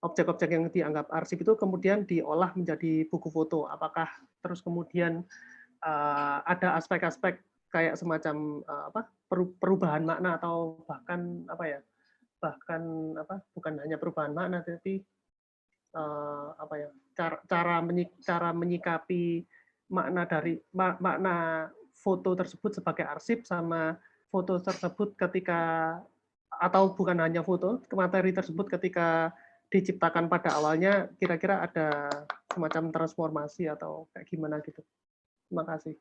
objek-objek yang dianggap arsip itu kemudian diolah menjadi buku foto. Apakah terus kemudian ada aspek-aspek kayak semacam perubahan makna atau bahkan bukan hanya perubahan makna, tapi cara menyikapi makna dari makna foto tersebut sebagai arsip sama foto tersebut ketika, atau bukan hanya foto, materi tersebut ketika diciptakan pada awalnya, kira-kira ada semacam transformasi atau kayak gimana gitu. Terima kasih.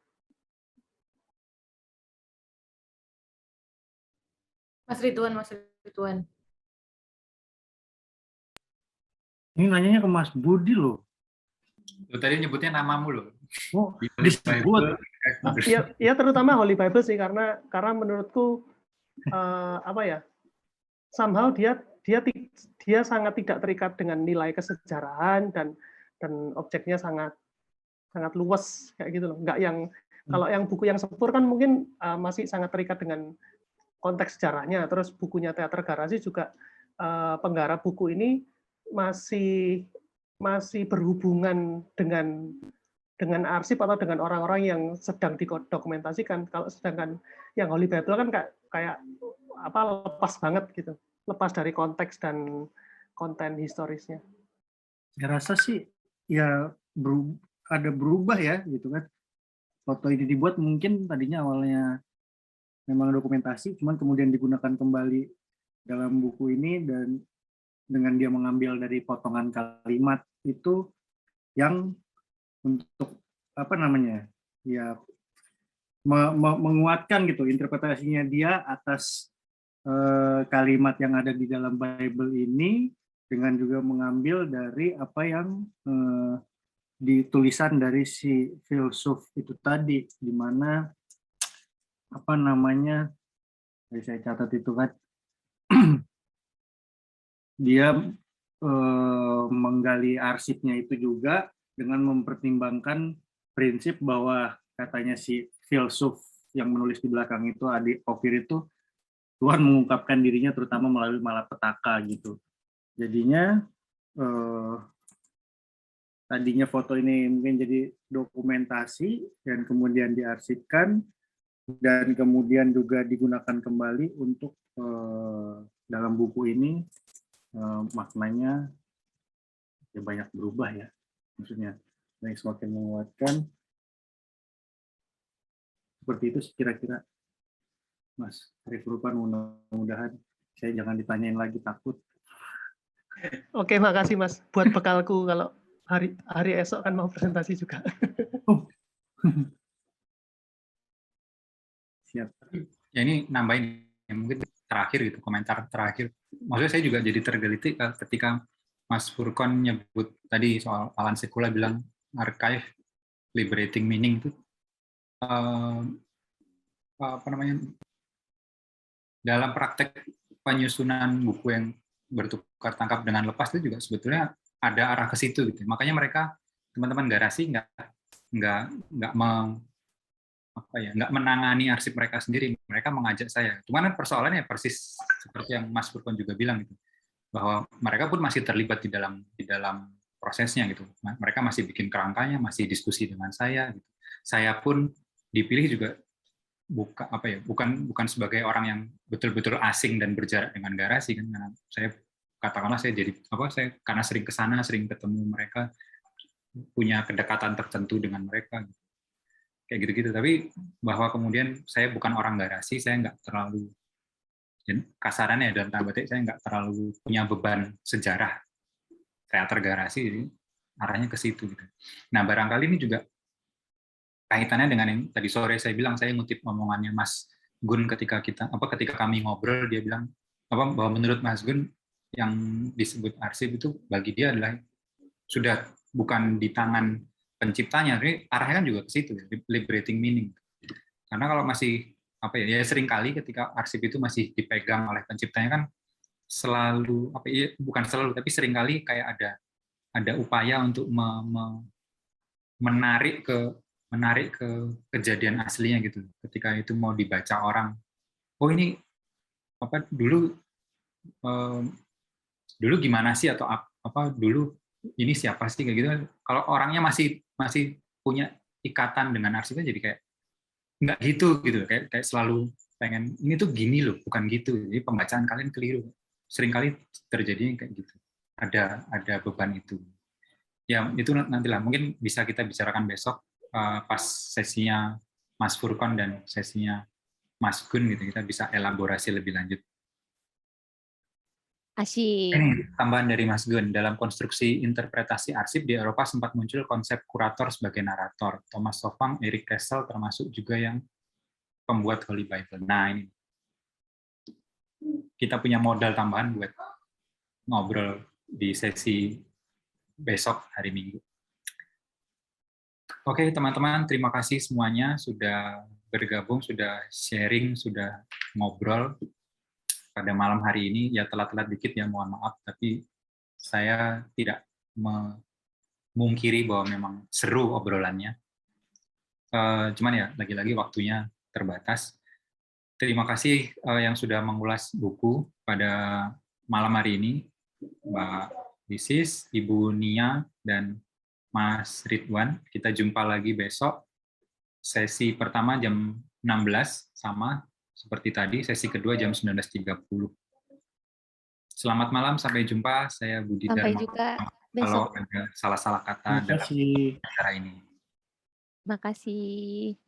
Mas Ridwan. Ini nanyanya ke Mas Budi loh. Tadi nyebutnya namamu loh. Oh, disebut. Ya terutama Holy Bible sih, karena menurutku somehow dia sangat tidak terikat dengan nilai kesejarahan dan objeknya sangat luas kayak gitu loh. Nggak yang kalau yang buku yang Sepur kan mungkin masih sangat terikat dengan konteks sejarahnya. Terus bukunya Teater Garasi juga penggarap buku ini masih berhubungan dengan arsip atau dengan orang-orang yang sedang didokumentasikan. Kalau sedangkan yang Holy Bible kan kayak lepas banget gitu, lepas dari konteks dan konten historisnya. Saya rasa sih ya ada berubah ya gitu kan. Foto ini dibuat mungkin tadinya awalnya memang dokumentasi, cuman kemudian digunakan kembali dalam buku ini, dan dengan dia mengambil dari potongan kalimat itu yang untuk ya menguatkan gitu interpretasinya dia atas kalimat yang ada di dalam Bible ini, dengan juga mengambil dari apa yang ditulisan dari si filsuf itu tadi, di mana saya catat itu kan dia menggali arsipnya itu juga dengan mempertimbangkan prinsip bahwa katanya si filsuf yang menulis di belakang itu, Adi Ophir itu, Tuhan mengungkapkan dirinya terutama melalui malapetaka gitu. Jadinya tadinya foto ini mungkin jadi dokumentasi dan kemudian diarsipkan dan kemudian juga digunakan kembali untuk dalam buku ini maknanya ya banyak berubah ya. Maksudnya yang semakin menguatkan. Seperti itu kira-kira Mas Arif Rupan, mudah-mudahan saya jangan ditanyain lagi, takut. Oke, makasih Mas. Buat bekalku kalau hari esok kan mau presentasi juga. Siap. Ya ini nambahin ya, mungkin terakhir gitu, komentar terakhir. Maksudnya saya juga jadi tergelitik ketika Mas Furkon nyebut tadi soal Alan Sekula bilang archive liberating meaning itu apa namanya, dalam praktek penyusunan buku yang bertukar tangkap dengan lepas itu juga sebetulnya ada arah ke situ gitu. Makanya mereka teman-teman garasi nggak menangani arsip mereka sendiri, mereka mengajak saya. Cuman persoalannya persis seperti yang Mas Furkon juga bilang gitu, bahwa mereka pun masih terlibat di dalam prosesnya gitu. Mereka masih bikin kerangkanya, masih diskusi dengan saya gitu. Saya pun dipilih juga bukan sebagai orang yang betul-betul asing dan berjarak dengan garasi kan, karena saya jadi karena sering kesana, sering ketemu mereka, punya kedekatan tertentu dengan mereka gitu. Kayak gitu-gitu. Tapi bahwa kemudian saya bukan orang garasi, saya nggak terlalu, kasarannya dalam tanda petik, saya nggak terlalu punya beban sejarah teater garasi, jadi arahnya ke situ gitu. Nah, barangkali ini juga kaitannya dengan yang tadi sore saya bilang, saya ngutip omongannya Mas Gun ketika kami ngobrol, dia bilang bahwa menurut Mas Gun yang disebut arsip itu bagi dia adalah sudah bukan di tangan penciptanya, tapi arahnya kan juga ke situ, liberating meaning. Karena kalau masih ya sering kali ketika arsip itu masih dipegang oleh penciptanya kan selalu bukan selalu, tapi sering kali kayak ada upaya untuk menarik ke kejadian aslinya gitu. Ketika itu mau dibaca orang, oh ini dulu gimana sih, atau dulu ini siapa sih, kayak gitu. Kalau orangnya masih punya ikatan dengan arsipnya, jadi kayak nggak gitu kayak selalu pengen ini tuh gini loh, bukan gitu. Jadi pembacaan kalian keliru. Seringkali terjadi kayak gitu. Ada beban itu. Ya itu nantilah mungkin bisa kita bicarakan besok pas sesinya Mas Furkon dan sesinya Mas Gun gitu, kita bisa elaborasi lebih lanjut. Asyik. Ini tambahan dari Mas Gun, dalam konstruksi interpretasi arsip di Eropa sempat muncul konsep kurator sebagai narator. Thomas Sofang, Eric Kessel termasuk juga yang pembuat Holy Bible. Nah ini kita punya modal tambahan buat ngobrol di sesi besok hari Minggu. Oke teman-teman, terima kasih semuanya sudah bergabung, sudah sharing, sudah ngobrol pada malam hari ini. Ya telat-telat dikit ya, mohon maaf, tapi saya tidak memungkiri bahwa memang seru obrolannya. Cuman ya lagi-lagi waktunya terbatas. Terima kasih yang sudah mengulas buku pada malam hari ini, Mbak Isis, Ibu Nia, dan Mas Ridwan. Kita jumpa lagi besok. Sesi pertama jam 16, sama seperti tadi. Sesi kedua jam 19.30. Selamat malam, sampai jumpa. Saya Budi Sampai Dharma. juga Kalau besok. ada salah-salah kata dalam acara ini. Makasih.